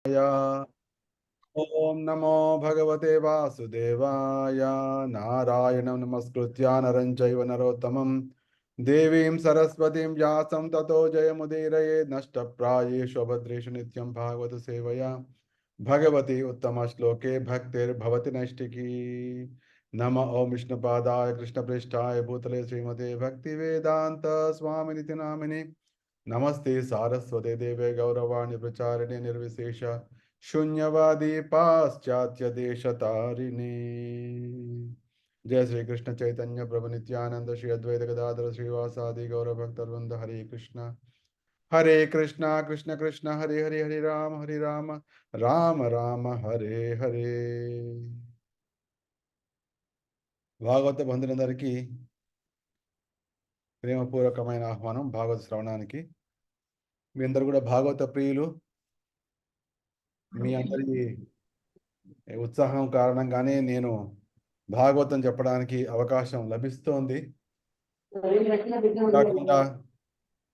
ఓం నమో భగవతే వాసుదేవాయ. నారాయణం నమస్కృత్య నరం చైవ నరోత్తమం దేవీం సరస్వతీం వ్యాసం తతో జయముదీరయే నష్టప్రాయేషు అభద్రేషు నిత్యం భాగవత సేవయా భగవతి ఉత్తమ శ్లోకే భక్తిర్భవతి నైష్టికీ. నమ ఓం విష్ణుపాదాయ కృష్ణప్రేష్ఠాయ భూతలే శ్రీమతే భక్తి వేదాంత స్వామినితి నామిని నమస్తే సారస్వతే దేవే గౌరవాణి ప్రచారిణి నిర్విశేష శూన్యవాది పాశ్చాత్య దేశతారిణి. జయ శ్రీ కృష్ణ చైతన్య ప్రభు నిత్యానంద శ్రీ అద్వైత గదాధర శ్రీవాసాది గౌరవ భక్తవృంద. హరే కృష్ణ కృష్ణ కృష్ణ హరే హరే హరే రామ రామ రామ హరే హరే. భాగవత బంధులందరికీ ప్రేమపూర్వకమైన ఆహ్వానం భాగవత శ్రవణానికి. మీ అందరు కూడా భాగవత ప్రియులు. మీ అందరి ఉత్సాహం కారణంగానే నేను భాగవతం చెప్పడానికి అవకాశం లభిస్తోంది.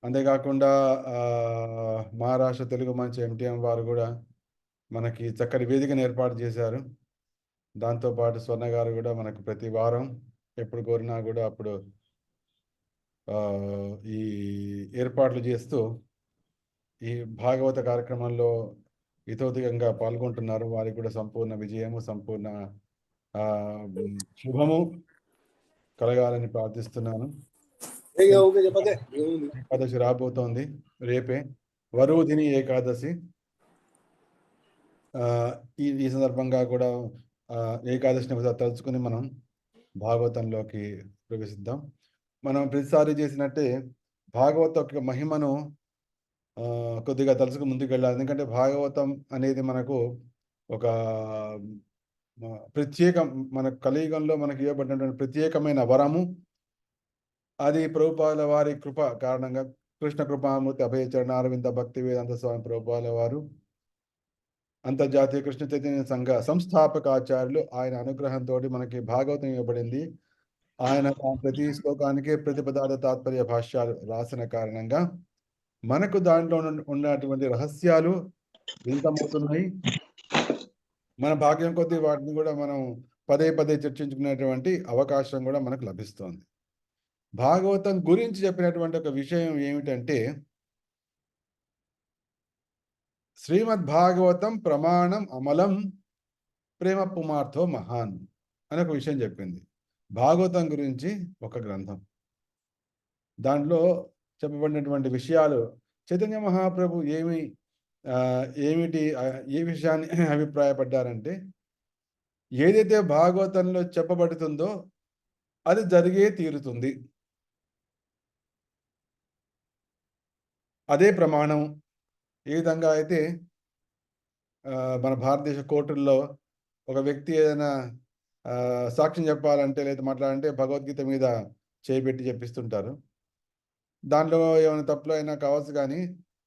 అంతేకాకుండా మహారాష్ట్ర తెలుగు మంచి MTM వారు కూడా మనకి చక్కటి వేదికను ఏర్పాటు చేశారు. దాంతోపాటు స్వర్ణ గారు కూడా మనకు ప్రతి వారం ఎప్పుడు కోరినా కూడా అప్పుడు ఈ ఏర్పాట్లు చేస్తూ ఈ భాగవత కార్యక్రమంలో ఇతోధికంగా పాల్గొంటున్నారు. వారికి కూడా సంపూర్ణ విజయము, సంపూర్ణ శుభము కలగాలని ప్రార్థిస్తున్నాను. ఏకాదశి రాబోతోంది, రేపే వరుధిని ఏకాదశి. ఈ సందర్భంగా కూడా ఏకాదశిని తలుచుకుని మనం భాగవతంలోకి ప్రవేశిద్దాం. మనం ప్రతిసారి చేసినట్టే భాగవత యొక్క మహిమను కొద్దిగా తలుచుకు ముందుకు వెళ్ళాలి. ఎందుకంటే భాగవతం అనేది మనకు ఒక ప్రత్యేకం, మన కలియుగంలో మనకి ఇవ్వబడినటువంటి ప్రత్యేకమైన వరము. అది ప్రభుపాదుల వారి కృప కారణంగా, కృష్ణ కృపామూర్తి అభయచరణ అరవింద భక్తి వేదాంత స్వామి ప్రభుపాదుల వారు, అంతర్జాతీయ కృష్ణ చైతన్య సంఘ సంస్థాపకాచార్యులు, ఆయన అనుగ్రహంతో మనకి భాగవతం ఇవ్వబడింది. ఆయన ప్రతి శ్లోకానికి ప్రతిపదార్థ తాత్పర్య భాష్యాలు రాసిన కారణంగా మనకు దాంట్లో ఉన్నటువంటి రహస్యాలు వింతమవుతున్నాయి. మన భాగ్యం కొద్దీ వాటిని కూడా మనం పదే పదే చర్చించుకునేటువంటి అవకాశం కూడా మనకు లభిస్తుంది. భాగవతం గురించి చెప్పినటువంటి ఒక విషయం ఏమిటంటే, శ్రీమద్ భాగవతం ప్రమాణం అమలం ప్రేమ పుమార్థో మహాన్ అనే ఒక విషయం చెప్పింది. భాగవతం గురించి ఒక గ్రంథం, దాంట్లో చెప్పబడినటువంటి విషయాలు చైతన్య మహాప్రభు ఏమిటి ఏ విషయాన్ని అభిప్రాయపడ్డారంటే, ఏదైతే భాగవతంలో చెప్పబడుతుందో అది జరిగే తీరుతుంది, అదే ప్రమాణం. ఏ విధంగా అయితే మన భారతదేశ కోర్టుల్లో ఒక వ్యక్తి ఏదైనా సాక్ష్యం చెప్పాలంటే లేదా మాట్లాడాలంటే భగవద్గీత మీద చేపెట్టి చెప్పిస్తుంటారు. దాంట్లో ఏమైనా తప్పులు అయినా కావచ్చు, కానీ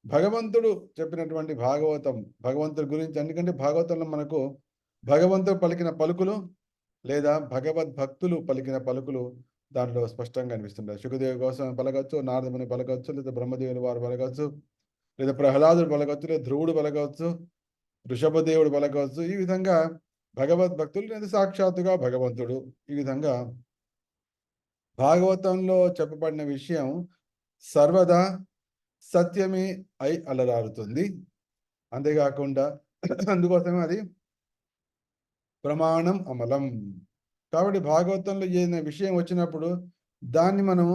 భగవంతుడు చెప్పినటువంటి భాగవతం, భగవంతుడి గురించి, ఎందుకంటే భాగవతంలో మనకు భగవంతుడు పలికిన పలుకులు లేదా భగవద్భక్తులు పలికిన పలుకులు దాంట్లో స్పష్టంగా కనిపిస్తుంటాయి. శుకదేవి కోసం పలకవచ్చు, నారదముని పలకవచ్చు, లేదా బ్రహ్మదేవుని వారు పలకవచ్చు, లేదా ప్రహ్లాదుడు పలకవచ్చు, లేదా ధ్రువుడు పలకవచ్చు, ఋషభదేవుడు పలకవచ్చు. ఈ విధంగా భగవద్భక్తులు లేదా సాక్షాత్తుగా భగవంతుడు, ఈ విధంగా భాగవతంలో చెప్పబడిన విషయం సర్వదా సత్యమే అయి అలరారుతుంది. అంతేకాకుండా అందుకోసమే అది ప్రమాణం అమలం. కాబట్టి భాగవతంలో ఏదైనా విషయం వచ్చినప్పుడు దాన్ని మనం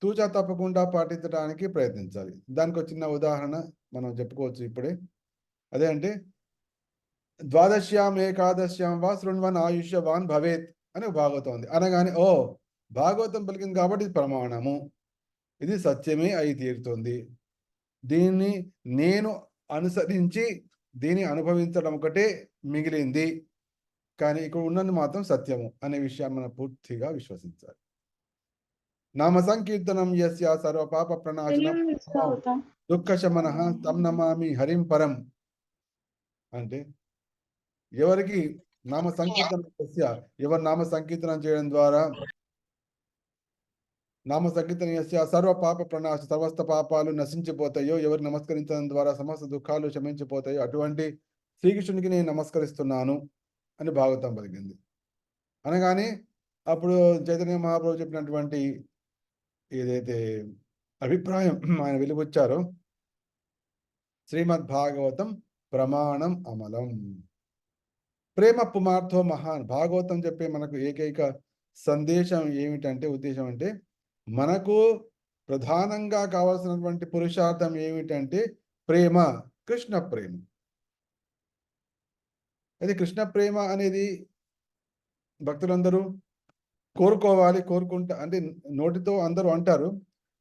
తూచా తప్పకుండా పాటించడానికి ప్రయత్నించాలి. దానికి ఒక చిన్న ఉదాహరణ మనం చెప్పుకోవచ్చు ఇప్పుడే. అదే అంటే, ద్వాదశ్యాం ఏకాదశ్యాం వా శృణ్వన్ ఆయుష్యవాన్ భవేత్ అని భాగవతం ఉంది అనగానే, ఓ భాగవతం పలికింది కాబట్టి ఇది ప్రమాణము, ఇది సత్యమే అయి తీరుతుంది, దీన్ని నేను అనుసరించి దీన్ని అనుభవించడం ఒకటే మిగిలింది, కానీ ఇక్కడ ఉన్నది మాత్రం సత్యము అనే విషయాన్ని మనం పూర్తిగా విశ్వసించాలి. నామ సంకీర్తనం యస్య సర్వ పాప ప్రణాశనం దుఃఖ శమనః తం నమామి హరిం పరం. అంటే ఎవరికి నామ సంకీర్తనం యస్య, ఎవరు నామ సంకీర్తనం చేయడం ద్వారా, నామ సంకీర్తనం యస్య సర్వ పాప ప్రణాశ, సమస్త పాపాలు నశించిపోతాయో, ఎవరు నమస్కరించడం ద్వారా సమస్త దుఃఖాలు క్షమించిపోతాయో, అటువంటి శ్రీకృష్ణునికి నేను నమస్కరిస్తున్నాను అని భాగవతం పలికింది. అనగానే అప్పుడు చైతన్య మహాప్రభు చెప్పినటువంటి ఏదైతే అభిప్రాయం ఆయన వెలిబుచ్చారో, శ్రీమద్ భాగవతం ప్రమాణం అమలం, ప్రేమ పుమార్థో మహాన్. భాగవతం చెప్పే మనకు ఏకైక సందేశం ఏమిటంటే, ఉద్దేశం అంటే, మనకు ప్రధానంగా కావాల్సినటువంటి పురుషార్థం ఏమిటంటే ప్రేమ, కృష్ణ ప్రేమ. అది కృష్ణ ప్రేమ అనేది భక్తులందరూ కోరుకోవాలి. కోరుకుంటా అంటే నోటితో అందరూ అంటారు,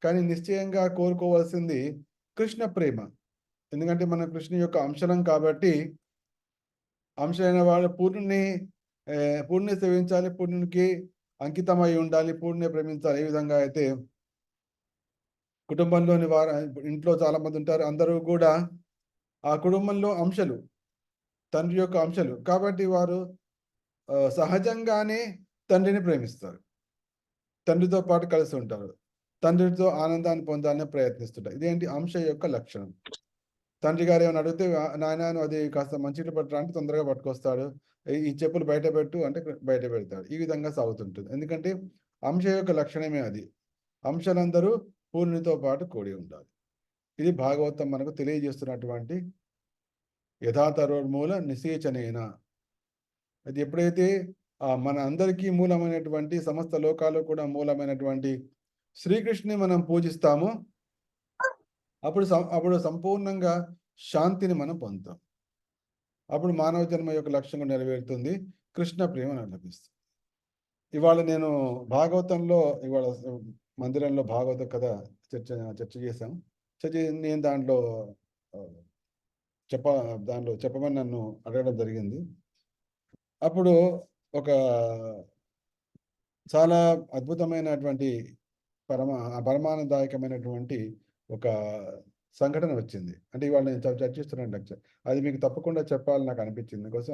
కానీ నిశ్చయంగా కోరుకోవాల్సింది కృష్ణ ప్రేమ. ఎందుకంటే మనం కృష్ణ యొక్క అంశలం కాబట్టి, అంశమైన వాడు పూర్ణుని సేవించాలి, పూర్ణునికి అంకితమై ఉండాలి, పూర్ణుని ప్రేమించాలి. ఏ విధంగా అయితే కుటుంబంలోని వారు, ఇంట్లో చాలా మంది ఉంటారు, అందరూ కూడా ఆ కుటుంబంలో అంశలు, తండ్రి యొక్క అంశలు కాబట్టి వారు సహజంగానే తండ్రిని ప్రేమిస్తారు, తండ్రితో పాటు కలిసి ఉంటారు, తండ్రితో ఆనందాన్ని పొందాలని ప్రయత్నిస్తుంటారు. ఇదేంటి అంశ యొక్క లక్షణం. తండ్రి గారు ఏమైనా అడిగితే, నాయన అది కాస్త మంచినీళ్ళు పట్టరా అంటే తొందరగా పట్టుకొస్తాడు, ఈ చెప్పులు బయట పెట్టు అంటే బయట పెడతాడు. ఈ విధంగా సాగుతుంటుంది. ఎందుకంటే అంశ యొక్క లక్షణమే అది. అంశాలందరూ పూర్ణితో పాటు కూడి ఉండాలి. ఇది భాగవతం మనకు తెలియజేస్తున్నటువంటి యథాతరోర్మూల నిశేచనేన. అది ఎప్పుడైతే మన అందరికీ మూలమైనటువంటి, సమస్త లోకాలు కూడా మూలమైనటువంటి శ్రీకృష్ణుని మనం పూజిస్తామో అప్పుడు సంపూర్ణంగా శాంతిని మనం పొందుతాం. అప్పుడు మానవ జన్మ యొక్క లక్ష్యం నెరవేరుతుంది, కృష్ణ ప్రేమ లభిస్తుంది. ఇవాళ నేను భాగవతంలో, ఇవాళ మందిరంలో భాగవత కథ చర్చ చేశాం. నేను దాంట్లో చెప్పమని నన్ను అడగడం జరిగింది. అప్పుడు ఒక చాలా అద్భుతమైనటువంటి పరమానందదాయకమైనటువంటి ఒక సంఘటన వచ్చింది. అంటే ఇవాళ నేను చర్చిస్తున్నాను లెక్చర్. అది మీకు తప్పకుండా చెప్పాలని నాకు అనిపించింది. అందుకోసం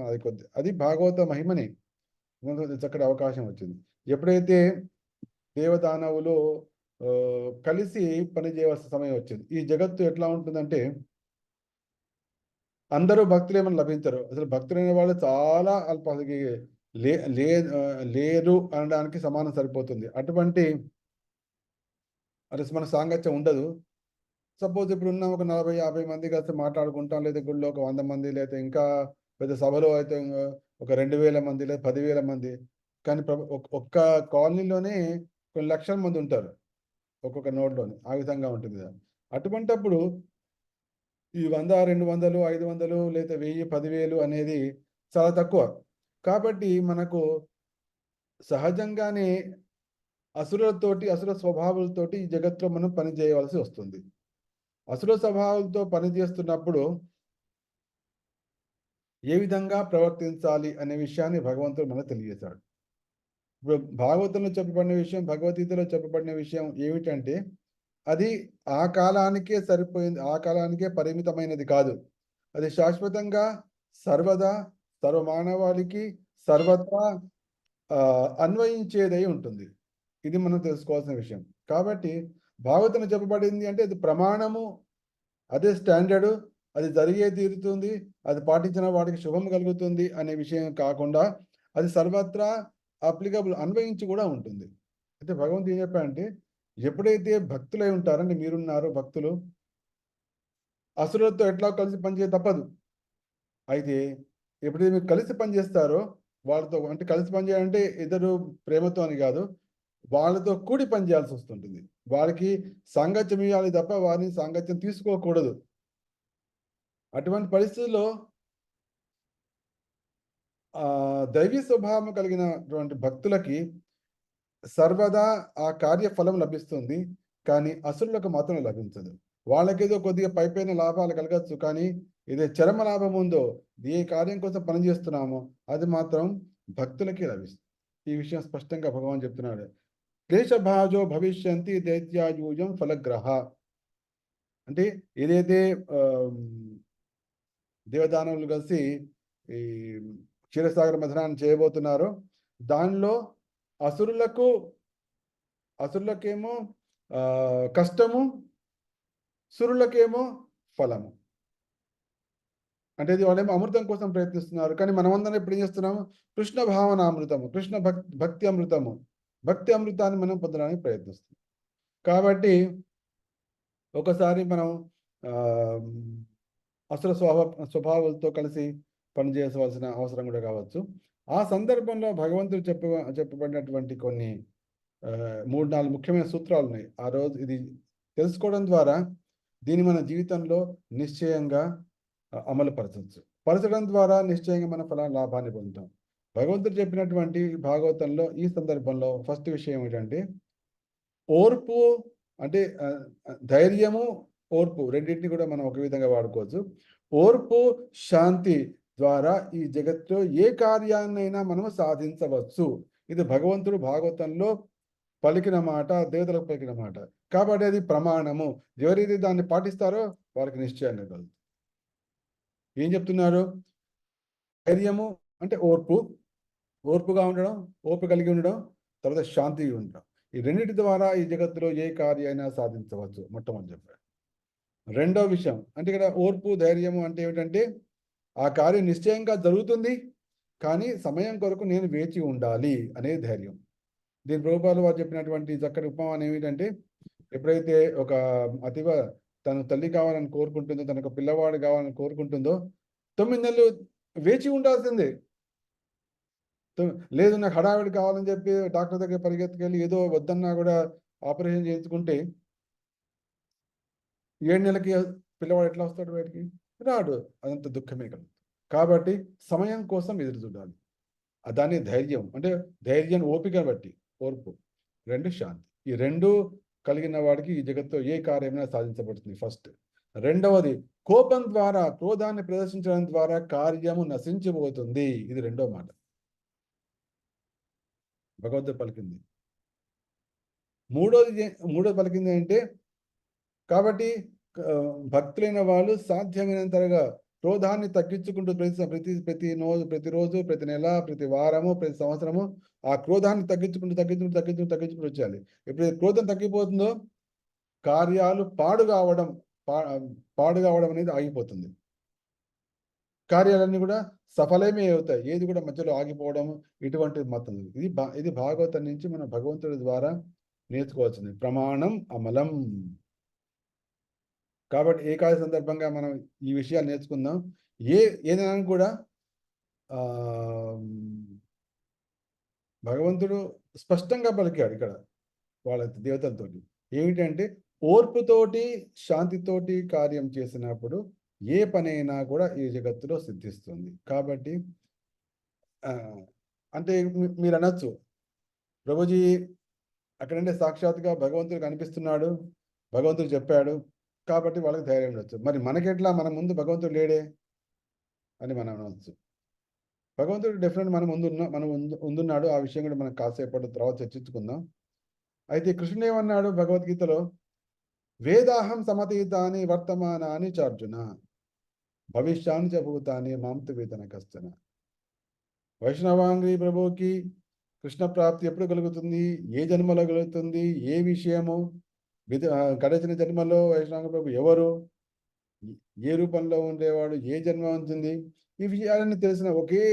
అది భాగవత మహిమని చక్కటి అవకాశం వచ్చింది. ఎప్పుడైతే దేవదానవులు కలిసి పని చేయవలసిన సమయం వచ్చింది. ఈ జగత్తు ఎట్లా ఉంటుందంటే, అందరూ భక్తులు ఏమైనా లభించరు. అసలు భక్తులైన వాళ్ళు చాలా అల్ప, లేరు అనడానికి సమానం సరిపోతుంది. అటువంటి మన సాంగత్యం ఉండదు. సపోజ్ ఇప్పుడున్న ఒక 40-50 మంది కలిసి మాట్లాడుకుంటాం, లేదా గుడిలో ఒక 100 మంది, లేదా ఇంకా పెద్ద సభలో అయితే ఒక 2000 మంది, లేదా 10,000 మంది. కానీ ఒక్క కాలనీలోనే కొన్ని లక్షల మంది ఉంటారు, ఒక్కొక్క నోడ్లోని. ఆ విధంగా ఉంటుంది. అటువంటప్పుడు ఈ 100, 200, 500 లేదా 1000, 10,000 అనేది చాలా తక్కువ. కాబట్టి మనకు సహజంగానే అసుర స్వభావాలతోటి ఈ జగత్తులో మనం పని చేయవలసి వస్తుంది. అసుర స్వభావాలతో పని చేస్తున్నప్పుడు ఏ విధంగా ప్రవర్తించాలి అనే విషయాన్ని భగవంతుడు మనకు తెలియజేశాడు. ఇప్పుడు భాగవతంలో చెప్పబడిన విషయం, భగవద్గీతలో చెప్పబడిన విషయం ఏమిటంటే, అది ఆ కాలానికే సరిపోయింది, ఆ కాలానికే పరిమితమైనది కాదు. అది శాశ్వతంగా సర్వదా సర్వమానవాళికి సర్వత్రా అన్వయించేదై ఉంటుంది. ఇది మనం తెలుసుకోవాల్సిన విషయం. కాబట్టి భాగవతంలో చెప్పబడింది అంటే అది ప్రమాణము, అదే స్టాండర్డు, అది జరిగే తీరుతుంది, అది పాటించిన వాడికి శుభం కలుగుతుంది అనే విషయం కాకుండా, అది సర్వత్రా అప్లికబుల్, అన్వయించి కూడా ఉంటుంది. అయితే భగవంతుడు ఏం చెప్పాడంటే, ఎప్పుడైతే భక్తులై ఉంటారంటే, మీరున్నారు భక్తులు, అసురులతో ఎట్లా కలిసి పనిచేయ తప్పదు. అయితే ఎప్పుడైతే మీరు కలిసి పనిచేస్తారో వాళ్ళతో, అంటే కలిసి పనిచేయాలంటే ఇద్దరు ప్రేమతో అని కాదు, వాళ్ళతో కూడి పనిచేయాల్సి వస్తుంటుంది. వాళ్ళకి సాంగత్యం ఇవ్వాలి తప్ప వారిని సాంగత్యం తీసుకోకూడదు. అటువంటి పరిస్థితుల్లో దైవీ స్వభావం కలిగినటువంటి భక్తులకి సర్వదా ఆ కార్యఫలం లభిస్తుంది, కానీ అసురులకు మాత్రం లభించదు. వాళ్ళకేదో కొద్దిగా పైపైన లాభాలు కలగచ్చు, కానీ ఇదే చరమ లాభం ఉందో, ఏ కార్యం కోసం పనిచేస్తున్నామో అది మాత్రం భక్తులకి లభిస్తుంది. ఈ విషయం స్పష్టంగా భగవాన్ చెప్తున్నాడు. క్లేశభాజో భవిష్యంతి దైత్యాయూజం ఫలగ్రహ. అంటే ఏదైతే దేవదానవులు కలిసి ఈ క్షీరసాగర మథనాన్ని చేయబోతున్నారో, దానిలో అసురులకేమో కష్టము, సురులకేమో ఫలము. అంటే ఇది వాళ్ళేమో అమృతం కోసం ప్రయత్నిస్తున్నారు. కానీ మనమందరం ఇప్పుడు ఏం చేస్తున్నాము? కృష్ణ భావనామృతము, కృష్ణ భక్తి అమృతము, భక్తి అమృతాన్ని మనం పొందడానికి ప్రయత్నిస్తున్నాం. కాబట్టి ఒకసారి మనం ఆహ్, అసుర స్వభావాలతో కలిసి పనిచేసవలసిన అవసరం కూడా కావచ్చు. ఆ సందర్భంలో భగవంతుడు చెప్పబడినటువంటి కొన్ని 3, 4 ముఖ్యమైన సూత్రాలున్నాయి. ఆ రోజు ఇది తెలుసుకోవడం ద్వారా దీన్ని మన జీవితంలో నిశ్చయంగా అమలు పరచడం ద్వారా నిశ్చయంగా మన లాభాన్ని పొందుతాం. భగవంతుడు చెప్పినటువంటి భాగవతంలో ఈ సందర్భంలో ఫస్ట్ విషయం ఏంటంటే ఓర్పు అంటే ధైర్యము, ఓర్పు రెండింటిని కూడా మనం ఒక విధంగా వాడుకోవచ్చు. ఓర్పు, శాంతి ద్వారా ఈ జగత్తులో ఏ కార్యాన్నైనా మనము సాధించవచ్చు. ఇది భగవంతుడు భాగవతంలో పలికిన మాట, దేవతలకు పలికిన మాట. కాబట్టి అది ప్రమాణము. ఎవరైతే దాన్ని పాటిస్తారో వారికి నిశ్చయాన్ని కలుగుతుంది. ఏం చెప్తున్నారు? ధైర్యము అంటే ఓర్పు, ఓర్పుగా ఉండడం, ఓర్పు కలిగి ఉండడం, తర్వాత శాంతిగా ఉండడం. ఈ రెండిటి ద్వారా ఈ జగత్తులో ఏ కార్యమైనా సాధించవచ్చు మొట్టమొదటి చెప్పాడు. రెండో విషయం అంటే ఇక్కడ ఓర్పు, ధైర్యము అంటే ఏమిటంటే ఆ కార్యం నిశ్చయంగా జరుగుతుంది, కానీ సమయం కొరకు నేను వేచి ఉండాలి అనే ధైర్యం. దీని ప్రభుపాదులు వారు చెప్పినటువంటి చక్కటి ఉపమానం ఏమిటంటే ఎప్పుడైతే ఒక అతివ తన తల్లి కావాలని కోరుకుంటుందో, తనకు పిల్లవాడు కావాలని కోరుకుంటుందో 9 నెలలు వేచి ఉండాల్సిందే. లేదు నాకు హడావిడి కావాలని చెప్పి డాక్టర్ దగ్గర పరిగెత్తుకెళ్ళి ఏదో వద్దన్నా కూడా ఆపరేషన్ చేయించుకుంటే 7 నెలలకి పిల్లవాడు ఎట్లా వస్తాడు బయటికి? రాడు. అదంత దుఃఖమే కలుగుతుంది. కాబట్టి సమయం కోసం ఎదురు చూడాలి. దాన్ని ధైర్యం అంటే ధైర్యం, ఓపిక బట్టి ఓర్పు, 2 శాంతి. ఈ 2 కలిగిన వాడికి ఈ జగత్తులో ఏ కార్యమైనా సాధించబడుతుంది ఫస్ట్. రెండవది కోపం ద్వారా, క్రోధాన్ని ప్రదర్శించడం ద్వారా కార్యము నశించిపోతుంది. ఇది రెండో మాట భగవంతుడు పలికింది. మూడోది పలికింది అంటే కాబట్టి భక్తులైన వాళ్ళు సాధ్యమైనంతగా క్రోధాన్ని తగ్గించుకుంటూ ప్రతిరోజు, ప్రతి నెల, ప్రతి వారము, ప్రతి సంవత్సరము ఆ క్రోధాన్ని తగ్గించుకుంటూ వచ్చేయాలి. ఎప్పుడైతే క్రోధం తగ్గిపోతుందో కార్యాలు పాడు కావడం అనేది ఆగిపోతుంది. కార్యాలన్నీ కూడా సఫలమే అవుతాయి. ఏది కూడా మధ్యలో ఆగిపోవడం ఇటువంటిది మాత్రం ఇది భాగవతం నుంచి మన భగవంతుడి ద్వారా నేర్చుకోవాల్సింది. ప్రమాణం అమలం. కాబట్టి ఏకాదశి సందర్భంగా మనం ఈ విషయాలు నేర్చుకుందాం. ఏదైనా కూడా భగవంతుడు స్పష్టంగా పలికాడు ఇక్కడ వాళ్ళ దేవతలతోటి. ఏమిటంటే ఓర్పుతోటి, శాంతితోటి కార్యం చేసినప్పుడు ఏ పనైనా కూడా ఈ జగత్తులో సిద్ధిస్తుంది. కాబట్టి అంటే మీరు అనొచ్చు, ప్రభుజీ అక్కడంటే సాక్షాత్తుగా భగవంతుడు కనిపిస్తున్నాడు, భగవంతుడు చెప్పాడు కాబట్టి వాళ్ళకి ధైర్యం ఉండొచ్చు. మరి మనకెట్లా? మన ముందు భగవంతుడు లేడే అని మనం అనవచ్చు. భగవంతుడు డెఫినెట్ మన ముందున్నాడు. ఆ విషయం కూడా మనం కాసేపటి తర్వాత చర్చించుకుందాం. అయితే కృష్ణుడు ఏమన్నాడు భగవద్గీతలో? వేదాహం సమతీతాని వర్తమానాని చార్జున భవిష్యాన్ని చభూతాని మాంతు వేతన కష్టన. వైష్ణవాంగ్రి ప్రభుకి కృష్ణ ప్రాప్తి ఎప్పుడు కలుగుతుంది? ఏ జన్మలో కలుగుతుంది? ఏ విషయము? గడిచిన జన్మలో వైష్ణవ ప్రభు ఎవరు? ఏ రూపంలో ఉండేవాడు? ఏ జన్మ ఉంటుంది? ఈ విషయాలన్నీ తెలిసిన ఒకే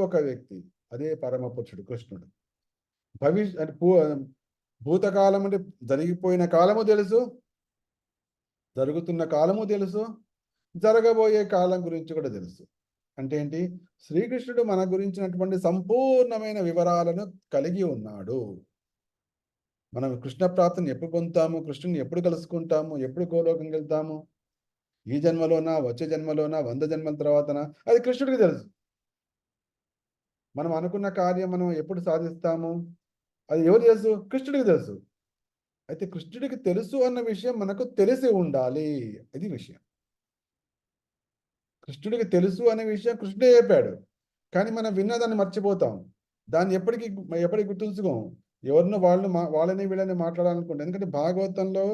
ఒక వ్యక్తి, అదే పరమ పురుషుడు కృష్ణుడు. భూతకాలం అంటే జరిగిపోయిన కాలము తెలుసు, జరుగుతున్న కాలము తెలుసు, జరగబోయే కాలం గురించి కూడా తెలుసు. అంటే ఏంటి? శ్రీకృష్ణుడు మన గురించినటువంటి సంపూర్ణమైన వివరాలను కలిగి ఉన్నాడు. మనం కృష్ణ ప్రాప్తిని ఎప్పుడు పొందుతాము? కృష్ణుని ఎప్పుడు కలుసుకుంటాము? ఎప్పుడు గోలోకం వెళ్తాము? ఈ జన్మలోనా, వచ్చే జన్మలోనా, 100 జన్మల తర్వాతనా? అది కృష్ణుడికి తెలుసు. మనం అనుకున్న కార్యం మనం ఎప్పుడు సాధిస్తాము? అది ఎవరు తెలుసు? కృష్ణుడికి తెలుసు. అయితే కృష్ణుడికి తెలుసు అన్న విషయం మనకు తెలిసి ఉండాలి. ఇది విషయం. కృష్ణుడికి తెలుసు అనే విషయం కృష్ణుడే చెప్పాడు. కానీ మనం విన్నదాన్ని మర్చిపోతాం. దాన్ని ఎప్పటికి గుర్తుంచుకోం. ఎవరినో వాళ్ళని వీళ్ళని మాట్లాడాలనుకుంటాం. ఎందుకంటే భాగవతంలో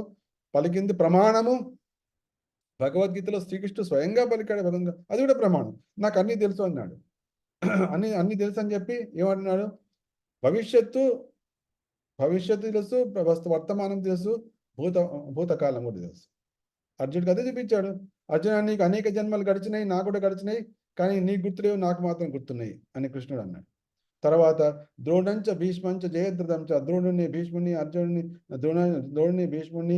పలికింది ప్రమాణము. భగవద్గీతలో శ్రీకృష్ణుడు స్వయంగా పలికాడు. అది కూడా ప్రమాణం. నాకు అన్నీ తెలుసు అన్నాడు. అన్ని తెలుసు అని చెప్పి ఏమంటున్నాడు? భవిష్యత్తు తెలుసు, వర్తమానం తెలుసు, భూతకాలం కూడా తెలుసు. అర్జునుడికి అదే చూపించాడు. అర్జున, నీకు అనేక జన్మలు గడిచినాయి, నాకు కూడా గడిచినాయి, కానీ నీకు గుర్తులేవు, నాకు మాత్రం గుర్తున్నాయి అని కృష్ణుడు అన్నాడు. తర్వాత ద్రోణంచ భీష్మంచ జయద్రథంచ, ద్రోణుని, భీష్ముని, అర్జునుని, ద్రోణుని, భీష్ముని,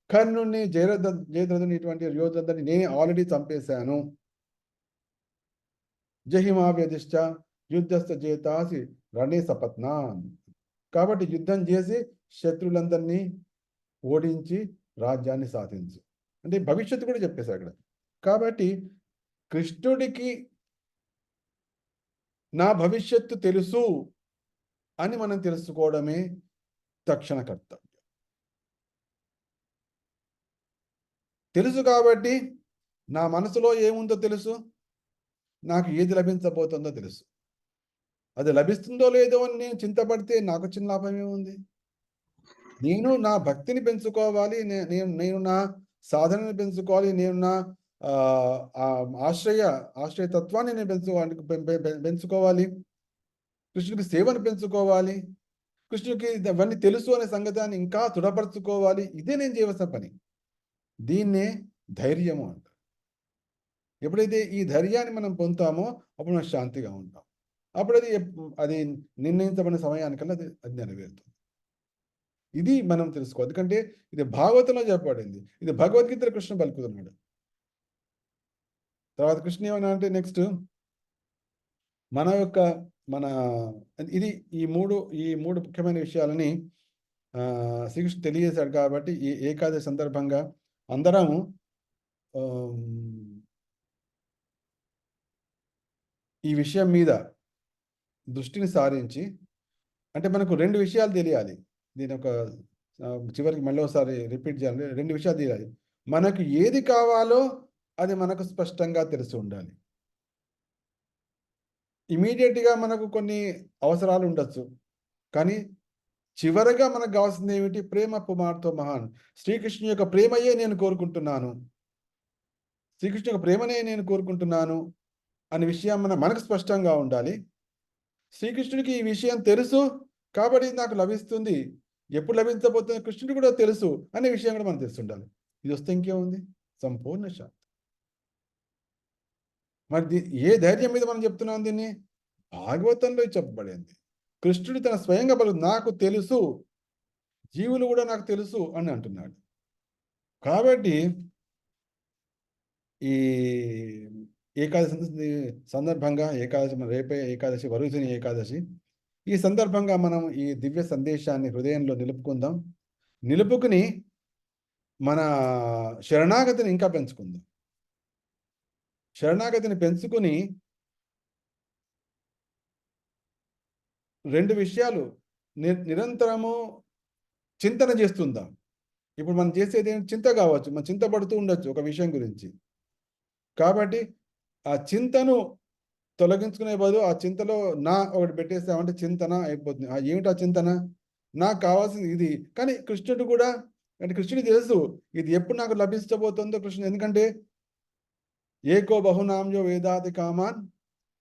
కర్ణుని, జయద్రథుని, ఇటువంటి యోధులందరినీ నేను ఆల్రెడీ చంపేశాను. జహిమావ్యధిష్ట యుద్ధస్థ జేతాసి రణే సపత్నాన్. కాబట్టి యుద్ధం చేసి శత్రువులందరినీ ఓడించి రాజ్యాన్ని సాధించు అంటే భవిష్యత్తు కూడా చెప్పేశారు అక్కడ. కాబట్టి కృష్ణుడికి నా భవిష్యత్తు తెలుసు అని మనం తెలుసుకోవడమే తక్షణ కర్తవ్యం. తెలుసు కాబట్టి నా మనసులో ఏముందో తెలుసు, నాకు ఏది లభించబోతుందో తెలుసు. అది లభిస్తుందో లేదో అని నేను చింతపడితే నాకు చిన్న లాభం ఏముంది? నేను నా భక్తిని పెంచుకోవాలి, నేను నా సాధనని పెంచుకోవాలి, నేను నా ఆశ్రయతత్వాన్ని నేను పెంచుకోవాలి, కృష్ణుడికి సేవను పెంచుకోవాలి, కృష్ణుడికి అవన్నీ తెలుసు అనే సంగతాన్ని ఇంకా దృఢపరచుకోవాలి. ఇదే నేను చేయవలసిన పని. దీన్నే ధైర్యము అంటారు. ఎప్పుడైతే ఈ ధైర్యాన్ని మనం పొందుతామో అప్పుడు మనం శాంతిగా ఉంటాం. అప్పుడు అది నిర్ణయించబడిన సమయానికల్లా అది నెరవేరుతుంది. ఇది మనం తెలుసుకోవాలి. ఎందుకంటే ఇది భాగవతంలో చెప్పబడింది. ఇది భగవద్గీతలో కృష్ణ పలుకుతున్నాడు. తర్వాత కృష్ణ ఏమన్నా అంటే నెక్స్ట్ మన ఇది ఈ మూడు ముఖ్యమైన విషయాలని శ్రీకృష్ణ తెలియజేశాడు. కాబట్టి ఈ ఏకాదశి సందర్భంగా అందరము ఈ విషయం మీద దృష్టిని సారించి, అంటే మనకు 2 విషయాలు తెలియాలి. దీని ఒక చివరికి మళ్ళీ ఒకసారి రిపీట్ చేయాలి. 2 విషయాలు తెలియాలి. మనకు ఏది కావాలో అది మనకు స్పష్టంగా తెలిసి ఉండాలి. ఇమీడియట్గా మనకు కొన్ని అవసరాలు ఉండొచ్చు, కానీ చివరగా మనకు కావాల్సింది ఏమిటి? ప్రేమ పుమార్తో మహాన్. శ్రీకృష్ణుని యొక్క ప్రేమయే నేను కోరుకుంటున్నాను, శ్రీకృష్ణు యొక్క ప్రేమనే నేను కోరుకుంటున్నాను అనే విషయం మనకు స్పష్టంగా ఉండాలి. శ్రీకృష్ణుడికి ఈ విషయం తెలుసు కాబట్టి నాకు లభిస్తుంది, ఎప్పుడు లభించబోతుంది కృష్ణుడు కూడా తెలుసు అనే విషయం కూడా మనకు తెలిసి ఉండాలి. ఇది వస్తే ఇంకేముంది? సంపూర్ణ శాంతి. మరి ఏ ధైర్యం మీద మనం చెప్తున్నాం దీన్ని? భాగవతంలో చెప్పబడింది. కృష్ణుడు తన స్వయంగా నాకు తెలుసు, జీవులు కూడా నాకు తెలుసు అని అంటున్నాడు. కాబట్టి ఈ ఏకాదశి సందర్భంగా, రేపే ఏకాదశి, వరుసని ఏకాదశి, ఈ సందర్భంగా మనం ఈ దివ్య సందేశాన్ని హృదయంలో నిలుపుకుందాం. నిలుపుకుని మన శరణాగతిని ఇంకా పెంచుకుందాం. శరణాగతిని పెంచుకుని 2 విషయాలు నిరంతరము చింతన చేస్తుందాం. ఇప్పుడు మనం చేసేది చింత కావచ్చు, మనం చింతపడుతూ ఉండొచ్చు ఒక విషయం గురించి. కాబట్టి ఆ చింతను తొలగించుకునే బదులు ఆ చింతలో నా ఒకటి పెట్టేస్తామంటే చింతన అయిపోతుంది. ఏమిటి ఆ చింతన? నాకు కావాల్సింది ఇది. కానీ కృష్ణుడు కూడా, అంటే కృష్ణుడికి తెలుసు ఇది ఎప్పుడు నాకు లభించబోతుందో కృష్ణుడు. ఎందుకంటే ఏకో బహునామ్యో వేదాది కామాన్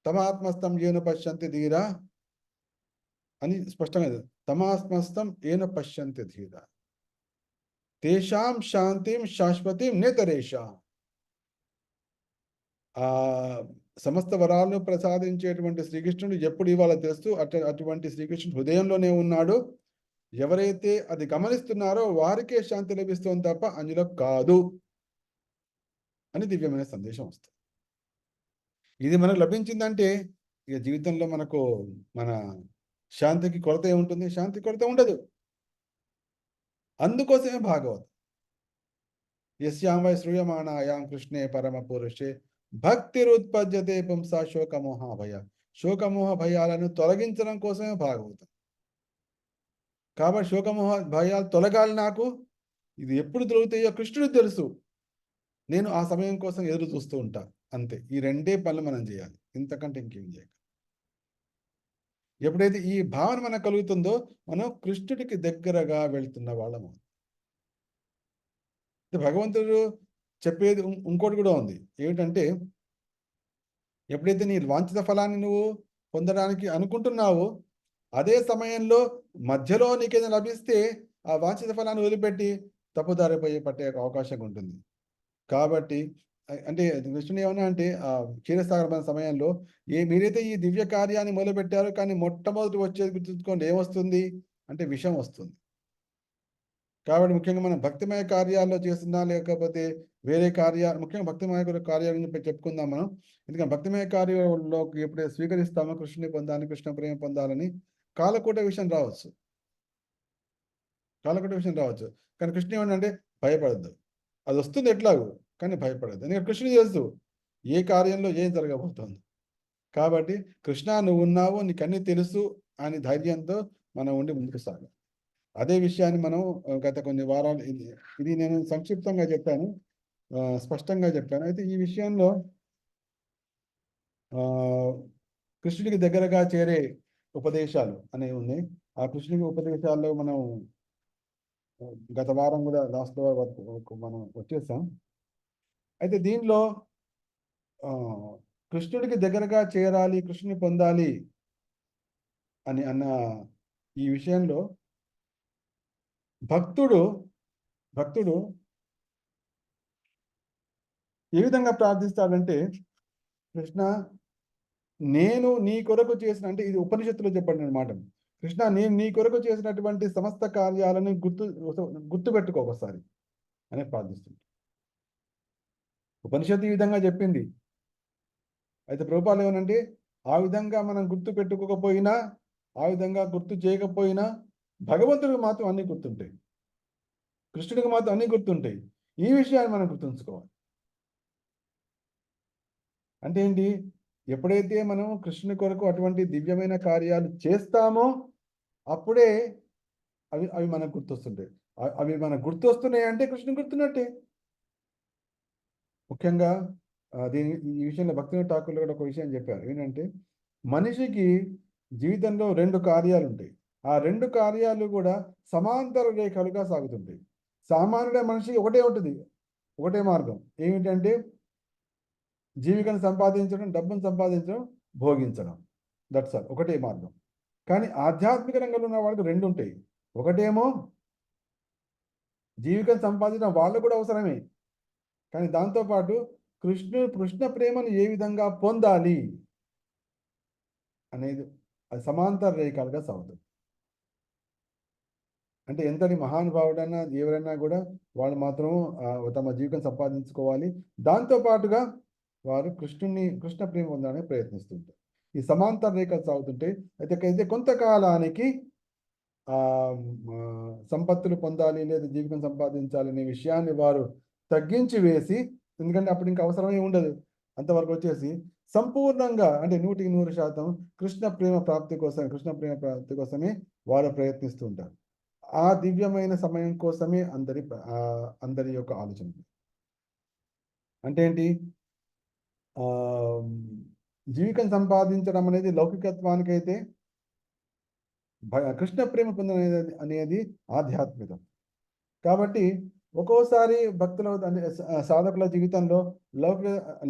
తమాత్మస్థం ఏన పశ్యంతి ధీరా అని స్పష్టంగా, తమాత్మస్థం ఏన పశ్యంతి ధీరా తేషాం శాంతిం శాశ్వతిం నేతరేషాం. ఆ సమస్త వరాలను ప్రసాదించేటువంటి శ్రీకృష్ణుడు ఎప్పుడు ఇవాళ తెలుస్తూ అటువంటి శ్రీకృష్ణుడు హృదయంలోనే ఉన్నాడు. ఎవరైతే అది గమనిస్తున్నారో వారికే శాంతి లభిస్తుంది తప్ప అందులో కాదు అని దివ్యమైన సందేశం వస్తుంది. ఇది మనకు లభించిందంటే ఇక జీవితంలో మన శాంతికి కొరత ఏముంటుంది? శాంతి కొరత ఉండదు. అందుకోసమే భాగవతం. యస్యాం వై శ్రూయమాణాయాం కృష్ణే పరమ పురుషే భక్తిరుత్పద్యతే పుంసా శోకమోహ భయ. శోకమోహ భయాలను తొలగించడం కోసమే భాగవతం. కాబట్టి శోకమోహ భయాలు తొలగాలి. నాకు ఇది ఎప్పుడు తొలగుతాయో కృష్ణుడు తెలుసు. నేను ఆ సమయం కోసం ఎదురు చూస్తూ ఉంటా. అంతే. ఈ 2 పనులు మనం చేయాలి, ఇంతకంటే ఇంకేం చేయాలి. ఎప్పుడైతే ఈ భావన మనకు కలుగుతుందో మనం కృష్ణుడికి దగ్గరగా వెళ్తున్న వాళ్ళము. భగవంతుడు చెప్పేది ఇంకోటి కూడా ఉంది. ఏమిటంటే ఎప్పుడైతే నీ వాంఛిత ఫలాన్ని నువ్వు పొందడానికి అనుకుంటున్నావో అదే సమయంలో మధ్యలో నీకేదైనా లభిస్తే ఆ వాంఛిత ఫలాన్ని వదిలిపెట్టి తప్పుదారిపోయి పట్టే అవకాశం ఉంటుంది. కాబట్టి అంటే కృష్ణుడు ఏమన్నా అంటే క్షీరసాగర సమయంలో మీరైతే ఈ దివ్య కార్యాన్ని మొదలుపెట్టారు, కానీ మొట్టమొదటి వచ్చేది గుర్తుంచుకోండి ఏమొస్తుంది అంటే విషం వస్తుంది. కాబట్టి ముఖ్యంగా మనం భక్తిమయ కార్యాల్లో చేస్తున్నా, లేకపోతే వేరే కార్యాలు, ముఖ్యంగా భక్తిమయ కార్యాల గురించి చెప్పుకుందాం మనం. ఎందుకంటే భక్తిమయ కార్యాల్లోకి ఎప్పుడైతే స్వీకరిస్తామో కృష్ణుని పొందాలని, కృష్ణ ప్రేమ పొందాలని కాలకూట విషయం రావచ్చు. కాలకూట విషయం రావచ్చు. కానీ కృష్ణుడు ఏమంటే భయపడద్దు. అది వస్తుంది ఎట్లాగూ, కానీ భయపడద్దు. ఎందుకంటే కృష్ణుడు తెలుసు ఏ కార్యంలో ఏం జరగబోతోంది. కాబట్టి కృష్ణ నువ్వు ఉన్నావు, నీకన్నీ తెలుసు అని ధైర్యంతో మనం ఉండి ముందుకు సాగాలి. అదే విషయాన్ని మనం గత కొన్ని వారాలు ఇది నేను సంక్షిప్తంగా చెప్పాను, స్పష్టంగా చెప్పాను. అయితే ఈ విషయంలో కృష్ణుడికి దగ్గరగా చేరే ఉపదేశాలు అనేవి ఉన్నాయి. ఆ కృష్ణుడి ఉపదేశాల్లో మనం గత వారం కూడా లాస్ట్ వరకు మనం వచ్చేసాం. అయితే దీనిలో కృష్ణుడికి దగ్గరగా చేరాలి, కృష్ణుని పొందాలి అని అన్న ఈ విషయంలో భక్తుడు ఏ విధంగా ప్రార్థిస్తాడంటే, కృష్ణ నేను నీ కొరకు చేసిన, అంటే ఇది ఉపనిషత్తులో చెప్పండి మాట. కృష్ణ నేను నీ కొరకు చేసినటువంటి సమస్త కార్యాలను గుర్తుపెట్టుకో ఒకసారి అని ప్రార్థిస్తుంది. ఉపనిషత్తు ఈ విధంగా చెప్పింది. అయితే ప్రభుపాలు ఏమనంటే, ఆ విధంగా మనం గుర్తు పెట్టుకోకపోయినా, ఆ విధంగా గుర్తు చేయకపోయినా భగవంతుడికి మాత్రం అన్ని గుర్తుంటాయి, కృష్ణుడికి మాత్రం అన్ని గుర్తుంటాయి. ఈ విషయాన్ని మనం గుర్తుంచుకోవాలి. అంటే ఏంటి? ఎప్పుడైతే మనం కృష్ణుని కొరకు అటువంటి దివ్యమైన కార్యాలు చేస్తామో అప్పుడే అవి మనకు గుర్తొస్తుంటాయి. అవి మనకు గుర్తొస్తున్నాయి అంటే కృష్ణుని గుర్తున్నట్టే. ముఖ్యంగా ఈ విషయంలో భక్తినాథ్ ఠాకూర్ కూడా ఒక విషయం చెప్పారు. ఏంటంటే, మనిషికి జీవితంలో 2 కార్యాలు ఉంటాయి. ఆ 2 కార్యాలు కూడా సమాంతర రేఖలుగా సాగుతుంటాయి. సామాన్యుడ మనిషికి ఒకటే ఉంటుంది, ఒకటే మార్గం. ఏమిటంటే జీవికను సంపాదించడం, డబ్బును సంపాదించడం, భోగించడం. దట్స్ ఆల్, ఒకటే మార్గం. కానీ ఆధ్యాత్మిక రంగంలో ఉన్న వాళ్ళకి 2 ఉంటాయి. ఒకటేమో జీవికను సంపాదించడం వాళ్ళు కూడా అవసరమే, కానీ దాంతోపాటు కృష్ణ ప్రేమను ఏ విధంగా పొందాలి అనేది అది సమాంతర రేఖలుగా సాగుతుంది. అంటే ఎంతటి మహానుభావుడైనా ఎవరైనా కూడా వాళ్ళు మాత్రం తమ జీవితం సంపాదించుకోవాలి, దాంతోపాటుగా వారు కృష్ణ ప్రేమ పొందడానికి ప్రయత్నిస్తుంటారు. ఈ సమాంతర రేఖలు సాగుతుంటే అయితే కొంతకాలానికి సంపత్తులు పొందాలి లేదా జీవితం సంపాదించాలి అనే విషయాన్ని వారు తగ్గించి వేసి, ఎందుకంటే అప్పుడు ఇంకా అవసరమే ఉండదు, అంతవరకు వచ్చేసి సంపూర్ణంగా అంటే 100% కృష్ణ ప్రేమ ప్రాప్తి కోసమే వారు ప్రయత్నిస్తూ ఉంటారు. ఆ దివ్యమైన సమయం కోసమే అందరి యొక్క ఆలోచన. అంటే ఏంటి? జీవికం సంపాదించడం అనేది లౌకికత్వానికైతే, కృష్ణ ప్రేమ పొందడం అనేది ఆధ్యాత్మికం. కాబట్టి ఒక్కోసారి భక్తుల సాధకుల జీవితంలో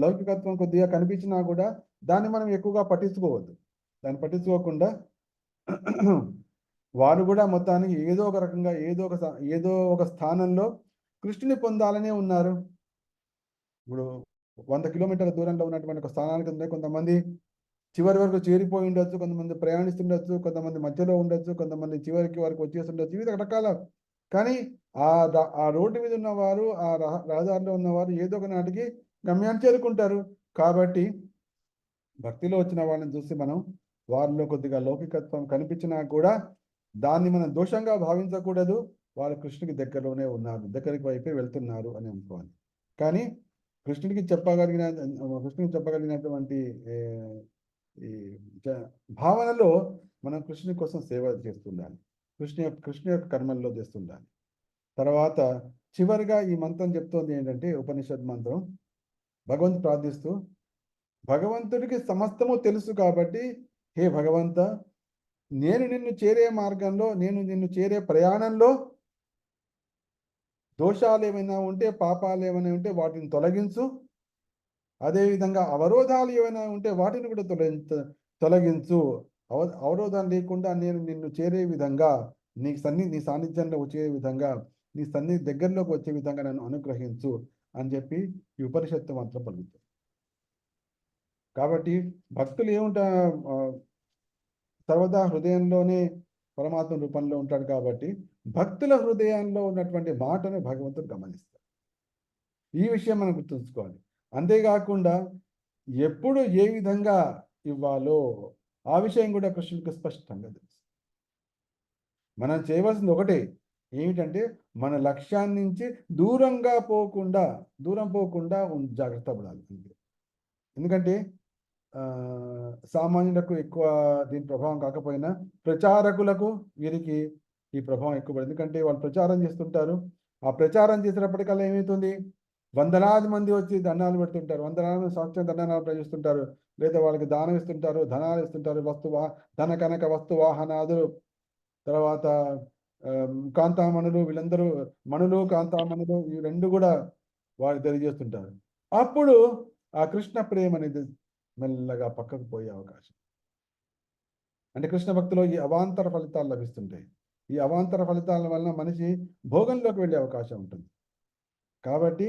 లౌకికత్వం కొద్దిగా కనిపించినా కూడా దాన్ని మనం ఎక్కువగా పట్టించుకోవద్దు. దాన్ని పట్టించుకోకుండా వారు కూడా మొత్తానికి ఏదో ఒక రకంగా ఏదో ఒక స్థానంలో కృష్ణుని పొందాలనే ఉన్నారు. ఇప్పుడు 100 కిలోమీటర్ల దూరంలో ఉన్నటువంటి ఒక స్థానానికి కొంతమంది చివరి వరకు చేరిపోయి ఉండొచ్చు, కొంతమంది ప్రయాణిస్తుండొచ్చు, కొంతమంది మధ్యలో ఉండొచ్చు, కొంతమంది చివరికి వరకు వచ్చేస్తుండొచ్చు, వివిధ రకాల. కానీ ఆ రోడ్డు మీద ఉన్నవారు, ఆ రహదారిలో ఉన్నవారు ఏదో ఒక నాటికి గమ్యాన్ని చేరుకుంటారు. కాబట్టి భక్తిలో వచ్చిన వాళ్ళని చూసి మనం వారిలో కొద్దిగా లౌకికత్వం కనిపించినా కూడా దాన్ని మనం దోషంగా భావించకూడదు. వాళ్ళు కృష్ణుడికి దగ్గరికి వైపే వెళ్తున్నారు అని అనుకోవాలి. కానీ కృష్ణుడికి చెప్పగలిగినటువంటి ఈ భావనలో మనం కృష్ణుని కోసం సేవ చేస్తుండాలి, కృష్ణ యొక్క కర్మల్లో చేస్తుండాలి. తర్వాత చివరిగా ఈ మంత్రం చెప్తోంది ఏంటంటే, ఉపనిషత్ మంత్రం, భగవంతుడు ప్రార్థిస్తూ, భగవంతుడికి సమస్తము తెలుసు కాబట్టి హే భగవంత, నేను నిన్ను చేరే మార్గంలో, నేను నిన్ను చేరే ప్రయాణంలో దోషాలు ఏమైనా ఉంటే, పాపాలు ఏమైనా ఉంటే వాటిని తొలగించు. అదేవిధంగా అవరోధాలు ఏమైనా ఉంటే వాటిని కూడా తొలగించు. అవరోధం లేకుండా నేను నిన్ను చేరే విధంగా, నీ సాన్నిధ్యంలో వచ్చే విధంగా, నీ దగ్గరలోకి వచ్చే విధంగా నన్ను అనుగ్రహించు అని చెప్పి ఈ ఉపనిషత్తు మంత్రం పలుకుతుంది. కాబట్టి భక్తులు సర్వదా హృదయంలోనే పరమాత్మ రూపంలో ఉంటాడు. కాబట్టి భక్తుల హృదయంలో ఉన్నటువంటి మాటను భగవంతుడు గమనిస్తాడు. ఈ విషయం మనం గుర్తుంచుకోవాలి. అంతేకాకుండా ఎప్పుడు ఏ విధంగా ఇవ్వాలో ఆ విషయం కూడా కృష్ణుడికి స్పష్టంగా తెలుసు. మనం చేయవలసింది ఒకటే, ఏమిటంటే మన లక్ష్యాన్ని నుంచి దూరం పోకుండా జాగ్రత్త పడాలి. ఎందుకంటే సామాన్యులకు ఎక్కువ దీని ప్రభావం కాకపోయినా ప్రచారకులకు వీరికి ఈ ప్రభావం ఎక్కువ పడింది. ఎందుకంటే వాళ్ళు ప్రచారం చేస్తుంటారు. ఆ ప్రచారం చేసినప్పటికల్లా ఏమవుతుంది, వందలాది మంది వచ్చి దండాలు పెడుతుంటారు, వందలాది మంది సాక్ష్యం దండాలు ప్రయోగిస్తుంటారు, లేదా వాళ్ళకి దానం ఇస్తుంటారు, ధనాలు ఇస్తుంటారు, ధన కనక వస్తు వాహనాదులు, తర్వాత కాంతామణులు, వీళ్ళందరూ మణులు కాంతామణులు ఈ రెండు కూడా వాళ్ళు తెలియజేస్తుంటారు. అప్పుడు ఆ కృష్ణ ప్రేమ అనేది మెల్లగా పక్కకు పోయే అవకాశం. అంటే కృష్ణ భక్తిలో ఈ అవాంతర ఫలితాలు లభిస్తుంటాయి. ఈ అవాంతర ఫలితాల వలన మనిషి భోగంలోకి వెళ్ళే అవకాశం ఉంటుంది. కాబట్టి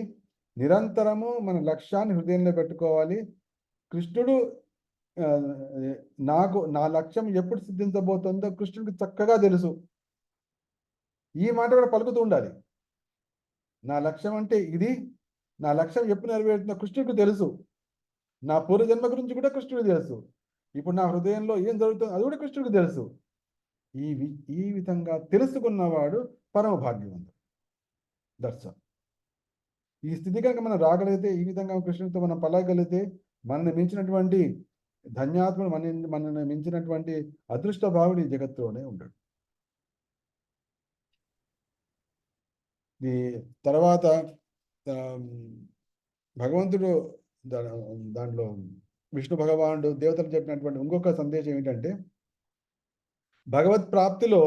నిరంతరము మన లక్ష్యాన్ని హృదయంలో పెట్టుకోవాలి. కృష్ణుడు నా లక్ష్యం ఎప్పుడు సిద్ధించబోతుందో కృష్ణుడికి చక్కగా తెలుసు. ఈ మాట కూడా పలుకుతూ ఉండాలి. నా లక్ష్యం అంటే ఇది, నా లక్ష్యం ఎప్పుడు నెరవేరుతుందో కృష్ణుడికి తెలుసు. నా పూర్వజన్మ గురించి కూడా కృష్ణుడికి తెలుసు. ఇప్పుడు నా హృదయంలో ఏం జరుగుతుందో అది కూడా కృష్ణుడికి తెలుసు. ఈ విధంగా తెలుసుకున్నవాడు పరమ భాగ్యవంతుడు. That's all. ఈ స్థితి కనుక మనం రాగలిగితే, ఈ విధంగా కృష్ణుడితో మనం పలకగలిగితే, మనల్ని మించినటువంటి ధన్యాత్ముడు, మనల్ని మించినటువంటి అదృష్ట భావుడు ఈ జగత్తులోనే ఉంటాడు. ఈ తర్వాత భగవంతుడు దాంట్లో విష్ణు భగవానుడు దేవతలు చెప్పినటువంటి ఇంకొక సందేశం ఏమిటంటే, భగవత్ ప్రాప్తిలో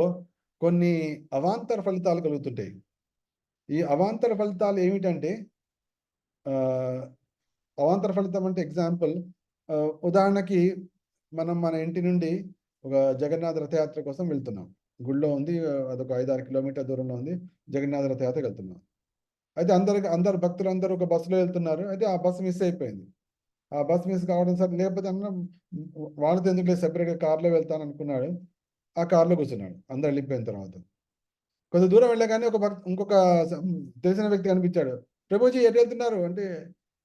కొన్ని అవాంతర ఫలితాలు కలుగుతుంటాయి. ఈ అవాంతర ఫలితాలు ఏమిటంటే, అవాంతర ఫలితం అంటే ఎగ్జాంపుల్, ఉదాహరణకి మనం మన ఇంటి నుండి ఒక జగన్నాథ రథయాత్ర కోసం వెళ్తున్నాం. గుళ్ళో ఉంది, అదొక 5-6 కిలోమీటర్ దూరంలో ఉంది. జగన్నాథ రథయాత్రకు వెళ్తున్నాం. అయితే అందరు భక్తులందరూ ఒక బస్సులో వెళ్తున్నారు. అయితే ఆ బస్సు మిస్ అయిపోయింది. ఆ బస్సు మిస్ కావడం సరే, లేకపోతే వాళ్ళతో ఎందుకు సెపరేట్గా కార్లో వెళ్తాను అనుకున్నాడు. ఆ కార్లో కూర్చున్నాడు అందరు వెళ్ళిపోయిన తర్వాత. కొంత దూరం వెళ్ళగానే ఇంకొక తెలిసిన వ్యక్తి కనిపించాడు. ప్రభుజీ ఎటు వెళ్తున్నారు అంటే,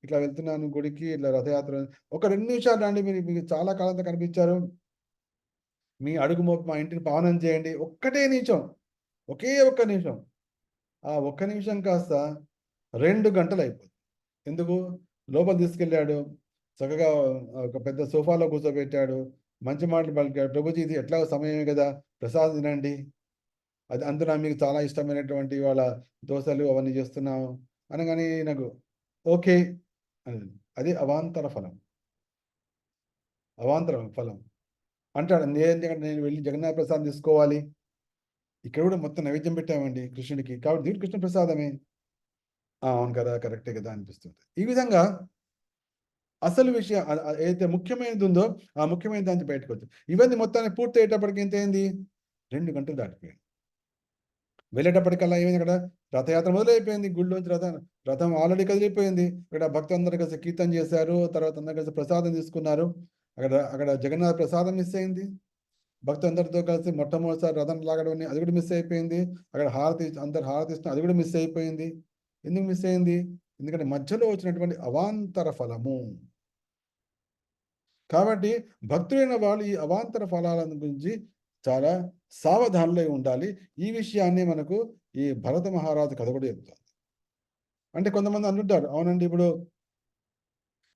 ఇట్లా వెళ్తున్నాను గుడికి, ఇట్లా రథయాత్ర. ఒక 2 నిమిషాలు రండి, మీకు చాలా కాలంతో కనిపించారు, మీ అడుగు మోపి మా ఇంటిని పావనం చేయండి. ఒక్కటే నిమిషం, ఒకే ఒక్క నిమిషం. ఆ ఒక్క నిమిషం కాస్త 2 గంటలు అయిపోతుంది. ఎందుకు? లోపల తీసుకెళ్ళాడు, చక్కగా ఒక పెద్ద సోఫాలో కూర్చోబెట్టాడు, మంచి మాటలు పలికాడు. ప్రభుజీ ఇది ఎట్లాగో సమయమే కదా, ప్రసాదం తినండి, అది అందులో మీకు చాలా ఇష్టమైనటువంటి వాళ్ళ దోశలు అవన్నీ చేస్తున్నాము అనగానే నాకు ఓకే అని. అది అవాంతర ఫలం. అవాంతర ఫలం అంటాడు. నేను వెళ్ళి జగన్నాథ ప్రసాదం తీసుకోవాలి, ఇక్కడ కూడా మొత్తం నైవేద్యం పెట్టామండి కృష్ణుడికి, కాబట్టి దీని కృష్ణ ప్రసాదమే. అవును కదా, కరెక్టే కదా అనిపిస్తుంది. ఈ విధంగా అసలు విషయం ఏదైతే ముఖ్యమైనది ఉందో ఆ ముఖ్యమైన దాన్ని బయటకు వచ్చింది. ఇవన్నీ మొత్తాన్ని పూర్తి అయ్యేటప్పటికి ఎంత అయింది? 2 గంటలు దాటిపోయింది. వెళ్ళేటప్పటికల్లా ఏమైంది, అక్కడ రథయాత్ర మొదలైపోయింది. గుళ్ళోంచి రథం ఆల్రెడీ కదిలిపోయింది. ఇక్కడ భక్తులందరూ కలిసి కీర్తన చేశారు, తర్వాత అందరూ కలిసి ప్రసాదం తీసుకున్నారు. అక్కడ జగన్నాథ ప్రసాదం మిస్ అయింది. భక్తులందరితో కలిసి మొట్టమొదటిసారి రథం లాగడం అది కూడా మిస్ అయిపోయింది. అక్కడ అందరు హారతి ఇస్తున్న అది కూడా మిస్ అయిపోయింది. ఎందుకు మిస్ అయింది? ఎందుకంటే మధ్యలో వచ్చినటువంటి అవాంతర ఫలము. కాబట్టి భక్తులైన వాళ్ళు ఈ అవాంతర ఫలాల గురించి చాలా సావధానులై ఉండాలి. ఈ విషయాన్ని మనకు ఈ భరత మహారాజు కథ కూడా చెప్తారు. అంటే కొంతమంది అంటుంటారు, అవునండి ఇప్పుడు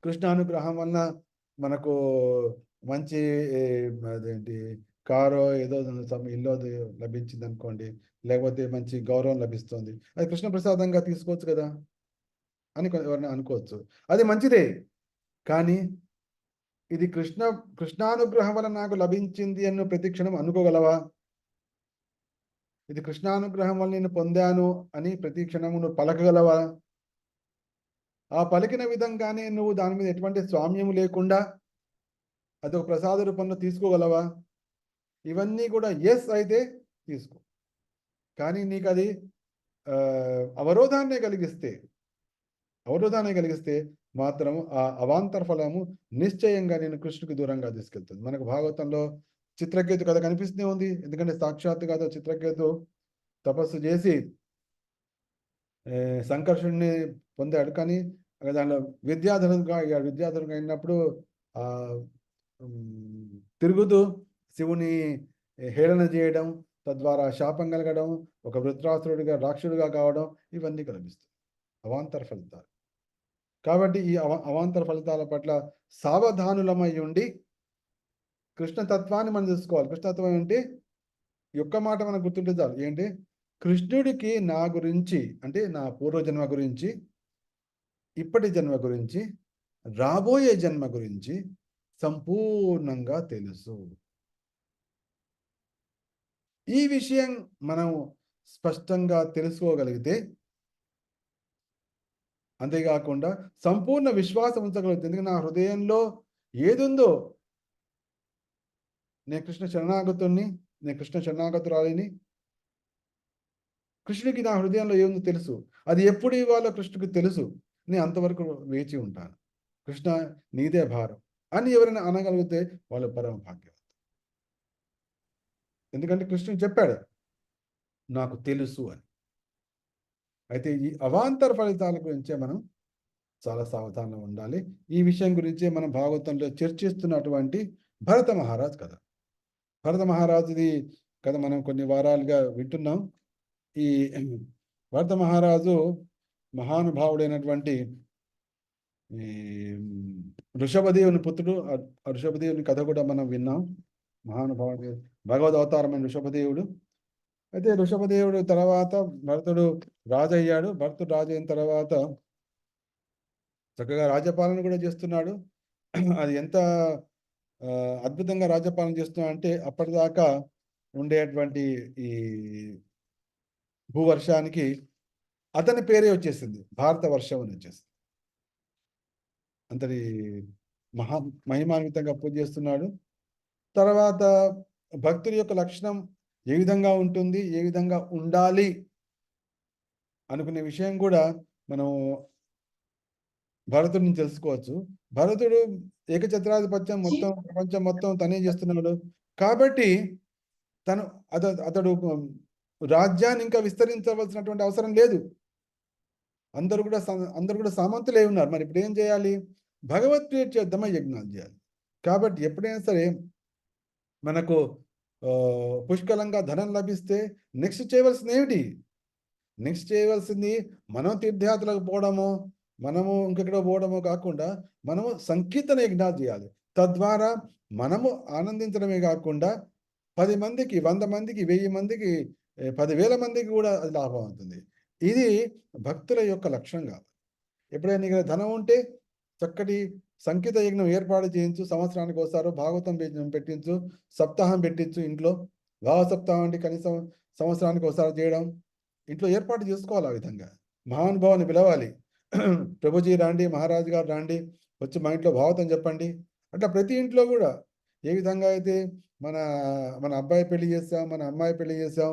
కృష్ణానుగ్రహం వలన మనకు మంచి అదేంటి కారో ఏదో ఇల్లు లభించింది అనుకోండి, లేకపోతే మంచి గౌరవం లభిస్తుంది, అది కృష్ణ ప్రసాదంగా తీసుకోవచ్చు కదా అని ఎవరైనా అనుకోవచ్చు. అది మంచిదే, కానీ ఇది కృష్ణానుగ్రహం వల్ల నాకు లభించింది అని ప్రతి క్షణం అనుకోగలవా? ఇది కృష్ణానుగ్రహం వల్ల నేను పొందాను అని ప్రతి క్షణము నువ్వు పలకగలవా? ఆ పలికిన విధంగానే నువ్వు దాని మీద ఎటువంటి స్వామ్యము లేకుండా అదొక ప్రసాద రూపంలో తీసుకోగలవా? ఇవన్నీ కూడా ఎస్ అయితే తీసుకో. కానీ నీకు అది అవరోధాన్నే కలిగిస్తే, అవరోధాన్ని కలిగిస్తే మాత్రం ఆ అవాంతర ఫలము నిశ్చయంగా నేను కృష్ణుడికి దూరంగా తీసుకెళ్తుంది. మనకు భాగవతంలో చిత్రకేతు కథ కనిపిస్తూనే ఉంది. ఎందుకంటే సాక్షాత్తుగా చిత్రకేతు తపస్సు చేసి సంకర్షుడిని పొందాడు. కానీ దానిలో విద్యాధరుడుగా అయ్యాడు. విద్యాధరుడుగా అయినప్పుడు ఆ తిరుగుతూ శివుని హేళన చేయడం, తద్వారా శాపం కలగడం, ఒక వృత్రాసురుడిగా రాక్షసుడిగా కావడం, ఇవన్నీ కనిపిస్తాయి అవాంతర ఫలితాలు. కాబట్టి ఈ అవాంతర ఫలితాల పట్ల సావధానులమై ఉండి కృష్ణతత్వాన్ని మనం తెలుసుకోవాలి. కృష్ణతత్వం ఏంటి? ఈ ఒక్క మాట మనకు గుర్తుంటే చాలు. ఏంటి? కృష్ణుడికి నా గురించి, అంటే నా పూర్వజన్మ గురించి, ఇప్పటి జన్మ గురించి, రాబోయే జన్మ గురించి సంపూర్ణంగా తెలుసు. ఈ విషయం మనం స్పష్టంగా తెలుసుకోగలిగితే, అంతేకాకుండా సంపూర్ణ విశ్వాసం ఉంచగలుగుతుంది. ఎందుకంటే నా హృదయంలో ఏదుందో, నేను కృష్ణ శరణాగతుణ్ణి, నేను కృష్ణ శరణాగతురాలిని, కృష్ణుడికి నా హృదయంలో ఏముందో తెలుసు. అది ఎప్పుడు ఇవ్వాలో కృష్ణుడికి తెలుసు. నేను అంతవరకు వేచి ఉంటాను. కృష్ణ నీదే భారం అని ఎవరైనా అనగలిగితే వాళ్ళు పరమ భాగ్యం. ఎందుకంటే కృష్ణుడు చెప్పాడు నాకు తెలుసు అని. అయితే ఈ అవాంతర ఫలితాల గురించే మనం చాలా సావధానంగా ఉండాలి. ఈ విషయం గురించే మనం భాగవతంలో చర్చిస్తున్నటువంటి భరత మహారాజ్ కథ. భరత మహారాజుది కథ మనం కొన్ని వారాలుగా వింటున్నాం. ఈ భరత మహారాజు మహానుభావుడైనటువంటి ఈ ఋషభదేవుని పుత్రుడు. ఆ ఋషభదేవుని కథ కూడా మనం విన్నాం. మహానుభావుడు, భగవద్ అవతారమైన ఋషభదేవుడు. అయితే ఋషభదేవుడు తర్వాత భరతుడు రాజు అయ్యాడు. భరతుడు రాజు అయిన తర్వాత చక్కగా రాజ్యపాలన కూడా చేస్తున్నాడు. అది ఎంత అద్భుతంగా రాజ్యపాలన చేస్తున్నాడు అంటే, అప్పటిదాకా ఉండేటువంటి ఈ భూవర్షానికి అతని పేరే వచ్చేసింది, భారత వర్షం అని వచ్చేసింది. అంతటి మహిమాన్వితంగా పూజ చేస్తున్నాడు. తర్వాత భక్తుడి యొక్క లక్షణం ఏ విధంగా ఉంటుంది, ఏ విధంగా ఉండాలి అనుకునే విషయం కూడా మనం భరతుడి నుంచి తెలుసుకోవచ్చు. భరతుడు ఏకఛత్రాధిపత్యం మొత్తం ప్రపంచం మొత్తం తనే చేస్తున్నాడు. కాబట్టి అతడు రాజ్యాన్ని ఇంకా విస్తరించవలసినటువంటి అవసరం లేదు. అందరూ కూడా సామంతులే ఉన్నారు. మరి ఇప్పుడు ఏం చేయాలి? భగవద్ప్రియ చేద్దామా యజ్ఞాలు చేయాలి. కాబట్టి ఎప్పుడైనా సరే మనకు పుష్కలంగా ధనం లభిస్తే నెక్స్ట్ చేయవలసింది ఏమిటి? నెక్స్ట్ చేయవలసింది మనం తీర్థయాత్రలకు పోవడము, మనము ఇంకెక్కడో పోవడమో కాకుండా మనము సంకీర్తన యజ్ఞాలు చేయాలి. తద్వారా మనము ఆనందించడమే కాకుండా 10 మందికి, 100 మందికి, 1000 మందికి, 10,000 మందికి కూడా అది లాభం అవుతుంది. ఇది భక్తుల యొక్క లక్ష్యం కాదు. ఎప్పుడైనా నీకు ధనం ఉంటే చక్కటి సంగీత యజ్ఞం ఏర్పాటు చేయించు, సంవత్సరానికి ఒకసారి భాగవతం పెట్టించు, సప్తాహం పెట్టించు ఇంట్లో. భావ సప్తాహం అంటే కనీసం సంవత్సరానికి ఒకసారి చేయడం, ఇంట్లో ఏర్పాటు చేసుకోవాలి. ఆ విధంగా మహానుభావాన్ని పిలవాలి. ప్రభుజీ రాండి, మహారాజు గారు రాండి, వచ్చి మా ఇంట్లో భాగవతం చెప్పండి. అట్లా ప్రతి ఇంట్లో కూడా ఏ విధంగా అయితే మన మన అబ్బాయి పెళ్లి చేసాం, మన అమ్మాయి పెళ్లి చేసాం,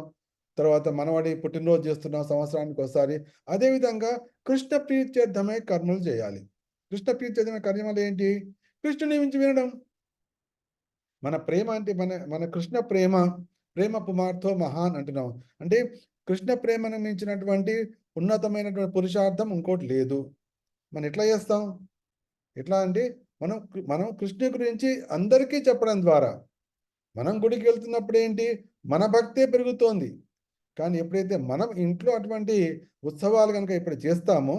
తర్వాత మనవాడి పుట్టినరోజు చేస్తున్నాం సంవత్సరానికి ఒకసారి, అదేవిధంగా కృష్ణ ప్రీత్యర్థమై కర్మలు చేయాలి. కృష్ణ ప్రీత్యర్థమై కర్మలు ఏంటి? కృష్ణుని మించి వినడం. మన ప్రేమ అంటే మన కృష్ణ ప్రేమ పుమార్థో మహాన్ అంటున్నాం. అంటే కృష్ణ ప్రేమను మించినటువంటి ఉన్నతమైనటువంటి పురుషార్థం ఇంకోటి లేదు. మనం ఎట్లా చేస్తాం? ఎట్లా అంటే మనం కృష్ణ గురించి అందరికీ చెప్పడం ద్వారా, మనం గుడికి వెళ్తున్నప్పుడు ఏంటి, మన భక్తే పెరుగుతోంది. కానీ ఎప్పుడైతే మనం ఇంట్లో అటువంటి ఉత్సవాలు కనుక ఇప్పుడు చేస్తామో,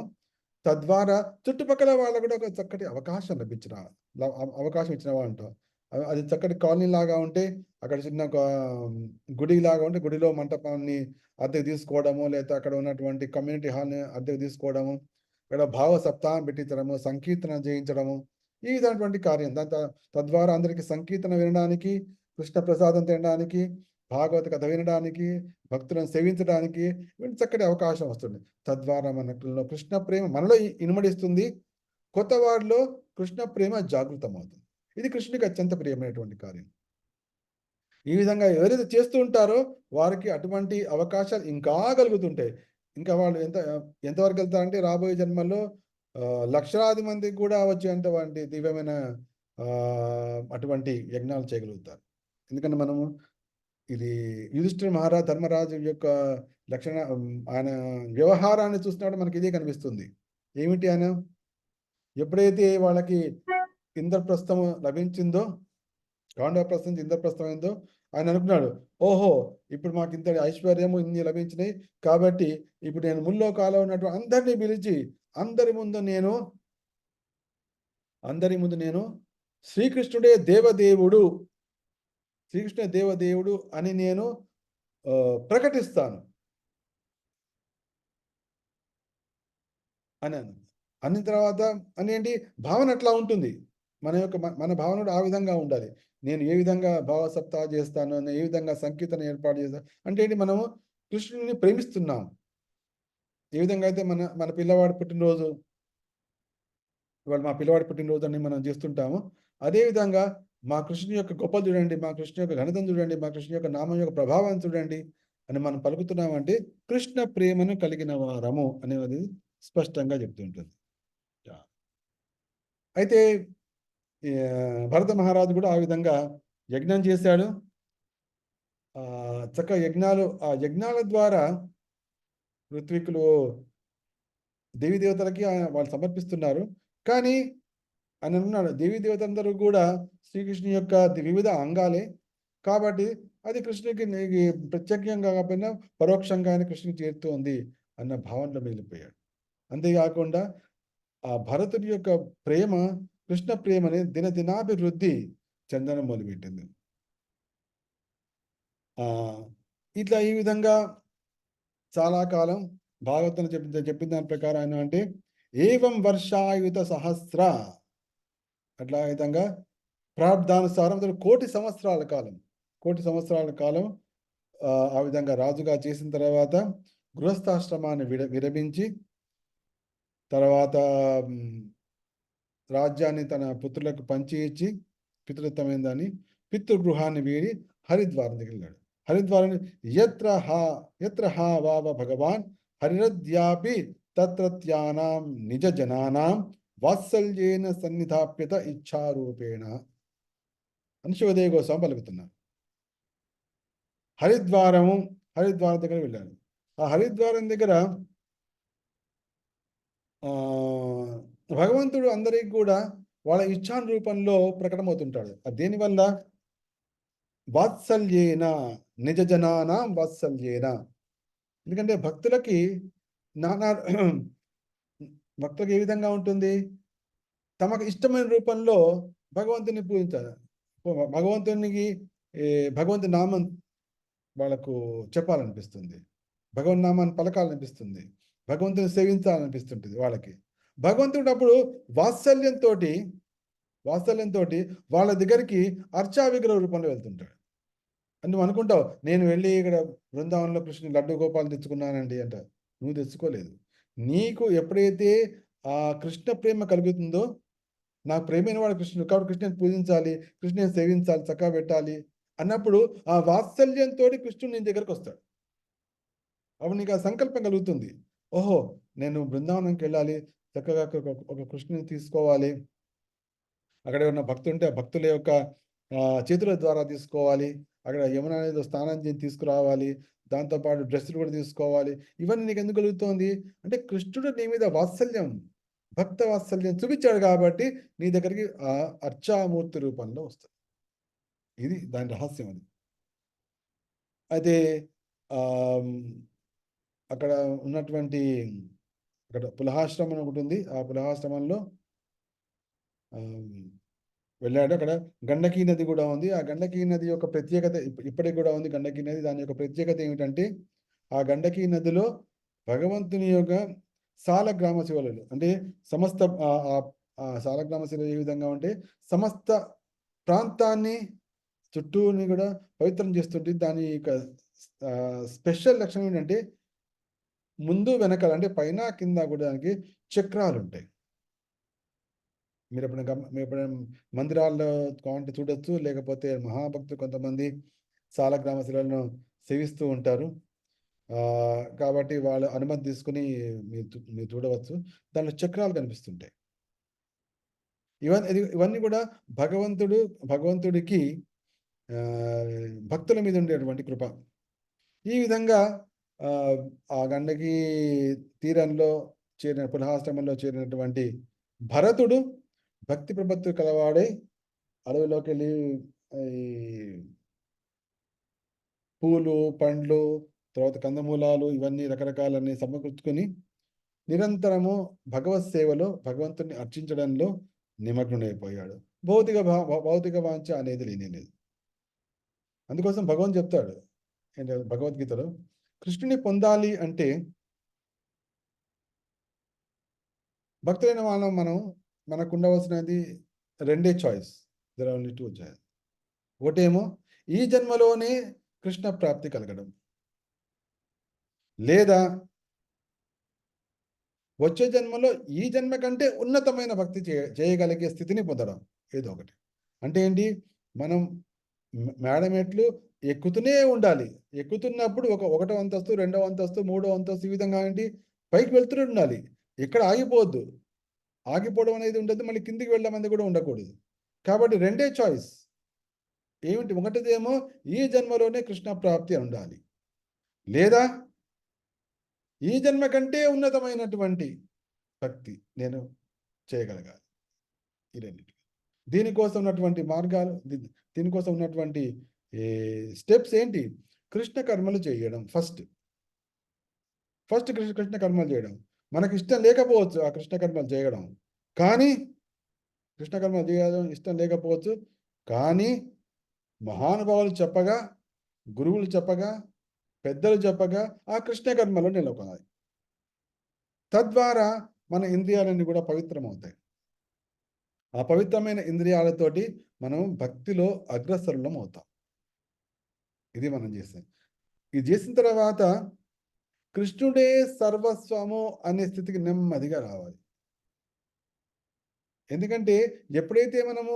తద్వారా చుట్టుపక్కల వాళ్ళకు కూడా ఒక చక్కటి అవకాశం అవకాశం ఇచ్చిన అంటాం. అది చక్కటి కాలనీ లాగా ఉంటే, అక్కడ చిన్న గుడి లాగా ఉంటే గుడిలో మంటపాన్ని అద్దెకు తీసుకోవడము, లేదా అక్కడ ఉన్నటువంటి కమ్యూనిటీ హాల్ని అద్దెకు తీసుకోవడము, ఇక్కడ భావ సప్తాహం పెట్టించడము, సంకీర్తన చేయించడము, ఈ విధమైనటువంటి కార్యం. తద్వారా అందరికీ సంకీర్తన వినడానికి, కృష్ణ ప్రసాదం తినడానికి, భాగవత కథ వినడానికి, భక్తులను సేవించడానికి చక్కటి అవకాశం వస్తుంది. తద్వారా మనలో కృష్ణ ప్రేమ మనలో ఇనుమడిస్తుంది. కొత్త వారిలో కృష్ణ ప్రేమ జాగృతం అవుతుంది. ఇది కృష్ణుడికి అత్యంత ప్రియమైనటువంటి కార్యం. ఈ విధంగా ఎవరైతే చేస్తూ ఉంటారో వారికి అటువంటి అవకాశాలు ఇంకా కలుగుతుంటాయి. ఇంకా వాళ్ళు ఎంతవరకు వెళ్తారంటే రాబోయే జన్మల్లో లక్షలాది మందికి కూడా వచ్చేటువంటి దివ్యమైన అటువంటి యజ్ఞాలు చేయగలుగుతారు. ఎందుకంటే మనము ఇది యుధిష్ఠిర ధర్మరాజు యొక్క ఆయన వ్యవహారాన్ని చూసినప్పుడు మనకి ఇదే కనిపిస్తుంది. ఏమిటి ఆయన ఎప్పుడైతే వాళ్ళకి ఇంద్రప్రస్థం లభించిందో, గాంధీవప్రస్థం నుంచి ఇంద్రప్రస్థం అయిందో, ఆయన అనుకున్నాడు, ఓహో ఇప్పుడు మాకు ఇంత ఐశ్వర్యము ఇన్ని లభించినాయి కాబట్టి ఇప్పుడు నేను ముల్లోకాలో ఉన్నటువంటి అందరినీ పిలిచి అందరి ముందు నేను శ్రీకృష్ణుడే దేవదేవుడు అని నేను ప్రకటిస్తాను అని అన్న తర్వాత అని ఏంటి భావన అట్లా ఉంటుంది. మన భావన ఆ విధంగా ఉండాలి. నేను ఏ విధంగా భావసప్తాహ చేస్తాను, ఏ విధంగా సంకీర్తన ఏర్పాటు చేస్తాను అంటే ఏంటి, మనము కృష్ణుని ప్రేమిస్తున్నాం. ఏ విధంగా అయితే మన పిల్లవాడి పుట్టినరోజు, ఇవాళ మా పిల్లవాడి పుట్టినరోజు అని మనం చేస్తుంటాము, అదేవిధంగా మా కృష్ణుని యొక్క గొప్పలు చూడండి, మా కృష్ణుని యొక్క ఘనతను చూడండి, మా కృష్ణుని యొక్క నామం యొక్క ప్రభావాన్ని చూడండి అని మనం పలుకుతున్నామంటే కృష్ణ ప్రేమను కలిగిన వారము అనేది స్పష్టంగా చెప్తుంటుంది. అయితే భరత మహారాజు కూడా ఆ విధంగా యజ్ఞం చేశాడు. ఆ యజ్ఞాల ద్వారా ఋత్వికులు దేవీ దేవతలకి వాళ్ళు సమర్పిస్తున్నారు. కానీ ఆయన అన్నాడు, దేవీ దేవతలందరూ కూడా శ్రీకృష్ణుని యొక్క వివిధ అంగాలే కాబట్టి అది కృష్ణునికి ప్రత్యేకంగా కాకపోయినా పరోక్షంగా ఆయన కృష్ణునికి చేరుతోంది అన్న భావనలో మిగిలిపోయాడు. అంతేకాకుండా ఆ భరతుడి యొక్క ప్రేమ, కృష్ణ ప్రేమని దినదినాభివృద్ధి చెందడం మొదలుపెట్టింది. ఇట్లా ఈ విధంగా చాలా కాలం భాగవతం చెప్పిన దాని ప్రకారం ఆయన అంటే ఏవం వర్షాయుత సహస్ర, అట్లా విధంగా ప్రార్థానుసారం 1,000,000 సంవత్సరాల కాలం ఆ విధంగా రాజుగా చేసిన తర్వాత గృహస్థాశ్రమాన్ని విరమించి తర్వాత రాజ్యాన్ని తన పుత్రులకు పంచి ఇచ్చి పితృత్వమైందని పితృగృహాన్ని వీడి హరిద్వారం దగ్గర వెళ్ళాడు. హరిద్వారం యత్ర హా వావ భగవాన్ హరిరద్యాపి తత్రత్యానాం నిజ జనానాం వాత్సల్యేన సన్నిధాప్యత ఇచ్చారూపేణ అని శివదేవ గోస్వామి పలుకుతున్నారు. హరిద్వారం దగ్గర వెళ్ళాడు. ఆ హరిద్వారం దగ్గర భగవంతుడు అందరికి కూడా వాళ్ళ ఇచ్ఛాన్ రూపంలో ప్రకటమవుతుంటాడు. దేనివల్ల? వాత్సల్యేన, నిజ జనాన వాత్సల్యేన. ఎందుకంటే భక్తులకి ఏ విధంగా ఉంటుంది, తమకు ఇష్టమైన రూపంలో భగవంతుని పూజించాలి. భగవంతుని నామం వాళ్ళకు చెప్పాలనిపిస్తుంది, భగవన్ నామాన్ని పలకాలనిపిస్తుంది, భగవంతుని సేవించాలనిపిస్తుంటుంది వాళ్ళకి. భగవంతుడు అప్పుడు వాత్సల్యంతో వాళ్ళ దగ్గరికి అర్చా విగ్రహ రూపంలో వెళ్తుంటాడు. అని నువ్వు అనుకుంటావు, నేను వెళ్ళి ఇక్కడ బృందావనంలో కృష్ణుని లడ్డు గోపాలు తెచ్చుకున్నానండి అంట. నువ్వు తెచ్చుకోలేదు. నీకు ఎప్పుడైతే ఆ కృష్ణ ప్రేమ కలుగుతుందో, నాకు ప్రేమైన వాడు కృష్ణుడు కాబట్టి కృష్ణుని పూజించాలి, కృష్ణుని సేవించాలి, చక్కగా పెట్టాలి అన్నప్పుడు ఆ వాత్సల్యంతో కృష్ణుడు నీ దగ్గరకు వస్తాడు. అప్పుడు నీకు ఆ సంకల్పం కలుగుతుంది, ఓహో నేను బృందావనంకి వెళ్ళాలి, చక్కగా ఒక కృష్ణుని తీసుకోవాలి, అక్కడ ఉన్న భక్తులు ఉంటే ఆ భక్తుల యొక్క చేతుల ద్వారా తీసుకోవాలి, అక్కడ యమున అనేది స్నానం చేసి తీసుకురావాలి, దాంతోపాటు డ్రెస్సులు కూడా తీసుకోవాలి. ఇవన్నీ నీకు ఎందుకు కలుగుతోంది అంటే కృష్ణుడు నీ మీద వాత్సల్యం, భక్త వాత్సల్యం చూపించాడు కాబట్టి నీ దగ్గరికి ఆ అర్చామూర్తి రూపంలో వస్తుంది. ఇది దాని రహస్యం. అది అయితే అక్కడ ఉన్నటువంటి అక్కడ పులహాశ్రమం ఒకటి ఉంది. ఆ పులహాశ్రమంలో వెళ్ళాడు. అక్కడ గండకీ నది కూడా ఉంది. ఆ గండకీ నది యొక్క ప్రత్యేకత ఇప్పటికి కూడా ఉంది. గండకీ నది దాని యొక్క ప్రత్యేకత ఏమిటంటే ఆ గండకీ నదిలో భగవంతుని యొక్క సాలగ్రామ శివలు అంటే సమస్త సాలగ్రామ శివలు ఏ విధంగా ఉంటే సమస్త ప్రాంతాన్ని చుట్టూని కూడా పవిత్రం చేస్తుంటే దాని యొక్క స్పెషల్ లక్షణం ఏంటంటే ముందు వెనకాల అంటే పైన కింద కూడా దానికి చక్రాలు ఉంటాయి. మీరు ఎప్పుడైనా మందిరాల్లో కావాలంటే చూడొచ్చు, లేకపోతే మహాభక్తులు కొంతమంది సాలగ్రామ శిలను సేవిస్తూ ఉంటారు. కాబట్టి వాళ్ళు అనుమతి తీసుకొని మీరు చూడవచ్చు. దాంట్లో చక్రాలు కనిపిస్తుంటాయి. ఇవన్నీ కూడా భగవంతుడికి భక్తుల మీద ఉండేటువంటి కృప. ఈ విధంగా ఆ గండకీ తీరంలో పునరాశ్రమంలో చేరినటువంటి భరతుడు భక్తి ప్రపత్తులు కలవాడై అడవిలోకెళ్ళి ఈ పూలు, పండ్లు, తర్వాత కందమూలాలు ఇవన్నీ రకరకాలన్నీ సమకూర్చుకొని నిరంతరము భగవత్ సేవలో భగవంతుడిని అర్చించడంలో నిమగ్నుడైపోయాడు. భౌతిక వాంఛ అనేది లేనేలేదు. అందుకోసం భగవంతుడు చెప్తాడు భగవద్గీతలో, కృష్ణుని పొందాలి అంటే భక్తులైన మనం మనకు ఉండవలసినది రెండే choice. There are only 2 choice. ఒకటేమో ఈ జన్మలోనే కృష్ణ ప్రాప్తి కలగడం, లేదా వచ్చే జన్మలో ఈ జన్మ కంటే ఉన్నతమైన భక్తి చేయగలిగే స్థితిని పొందడం. ఏదో ఒకటి. అంటే ఏంటి, మనం మేడమెట్లు ఎక్కుతూనే ఉండాలి. ఎక్కుతున్నప్పుడు ఒకటో అంతస్తు, రెండో అంతస్తు, మూడో అంతస్తు, ఈ విధంగా ఏంటి పైకి వెళ్తూనే ఉండాలి. ఎక్కడ ఆగిపోవద్దు. ఆగిపోవడం అనేది ఉండదు, మళ్ళీ కిందికి వెళ్ళడం అనేది కూడా ఉండకూడదు. కాబట్టి రెండే చాయిస్ ఏమిటి, ఒకటిదేమో ఈ జన్మలోనే కృష్ణ ప్రాప్తి ఉండాలి, లేదా ఈ జన్మ కంటే ఉన్నతమైనటువంటి భక్తి నేను చేయగలగాలి. ఈ రెండింటి దీనికోసం ఉన్నటువంటి మార్గాలు, దీనికోసం ఉన్నటువంటి స్టెప్స్ ఏంటి, కృష్ణ కర్మలు చేయడం. ఫస్ట్ కృష్ణ కర్మలు చేయడం. మనకి ఇష్టం లేకపోవచ్చు ఆ కృష్ణ కర్మలు చేయడం, కానీ కృష్ణ కర్మలు చేయడం ఇష్టం లేకపోవచ్చు, కానీ మహానుభావులు చెప్పగా, గురువులు చెప్పగా, పెద్దలు చెప్పగా ఆ కృష్ణ కర్మలో నెలకొనాలి. తద్వారా మన ఇంద్రియాలన్నీ కూడా పవిత్రమవుతాయి. ఆ పవిత్రమైన ఇంద్రియాలతోటి మనం భక్తిలో అగ్రసరులం అవుతాం. ఇది మనం చేస్తాం. ఇది చేసిన తర్వాత కృష్ణుడే సర్వస్వము అనే స్థితికి నెమ్మదిగా రావాలి. ఎందుకంటే ఎప్పుడైతే మనము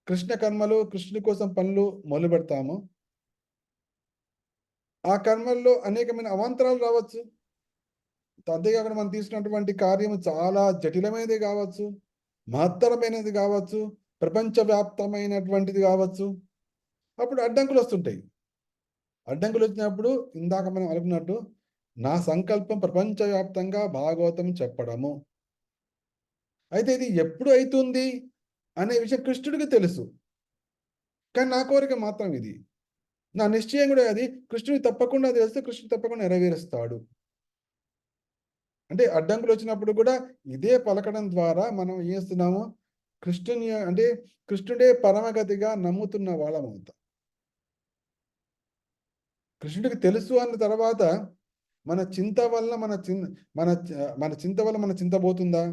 కృష్ణ కర్మలు, కృష్ణుడి కోసం పనులు మొదలు పెడతామో ఆ కర్మల్లో అనేకమైన అవాంతరాలు రావచ్చు. అంతేకాకుండా మనం తీసుకున్నటువంటి కార్యం చాలా జటిలమైనది కావచ్చు, మహత్తరమైనది కావచ్చు, ప్రపంచవ్యాప్తమైనటువంటిది కావచ్చు. అప్పుడు అడ్డంకులు వస్తుంటాయి. అడ్డంకులు వచ్చినప్పుడు ఇందాక మనం అనుకున్నట్టు నా సంకల్పం ప్రపంచవ్యాప్తంగా భాగవతం చెప్పడము. అయితే ఇది ఎప్పుడు అవుతుంది అనే విషయం కృష్ణుడికి తెలుసు, కానీ నా కోరిక మాత్రం ఇది, నా నిశ్చయం కూడా అది. కృష్ణుడికి తప్పకుండా తెలుసు, కృష్ణుడు తప్పకుండా నెరవేరుస్తాడు. అంటే అడ్డంకులు వచ్చినప్పుడు కూడా ఇదే పలకడం ద్వారా మనం ఏం చేస్తున్నాము, కృష్ణుడే పరమగతిగా నమ్ముతున్న వాళ్ళం అవుతాం. కృష్ణుడికి తెలుసు అన్న తర్వాత మన చింత వల్ల మన చింత పోతుందా?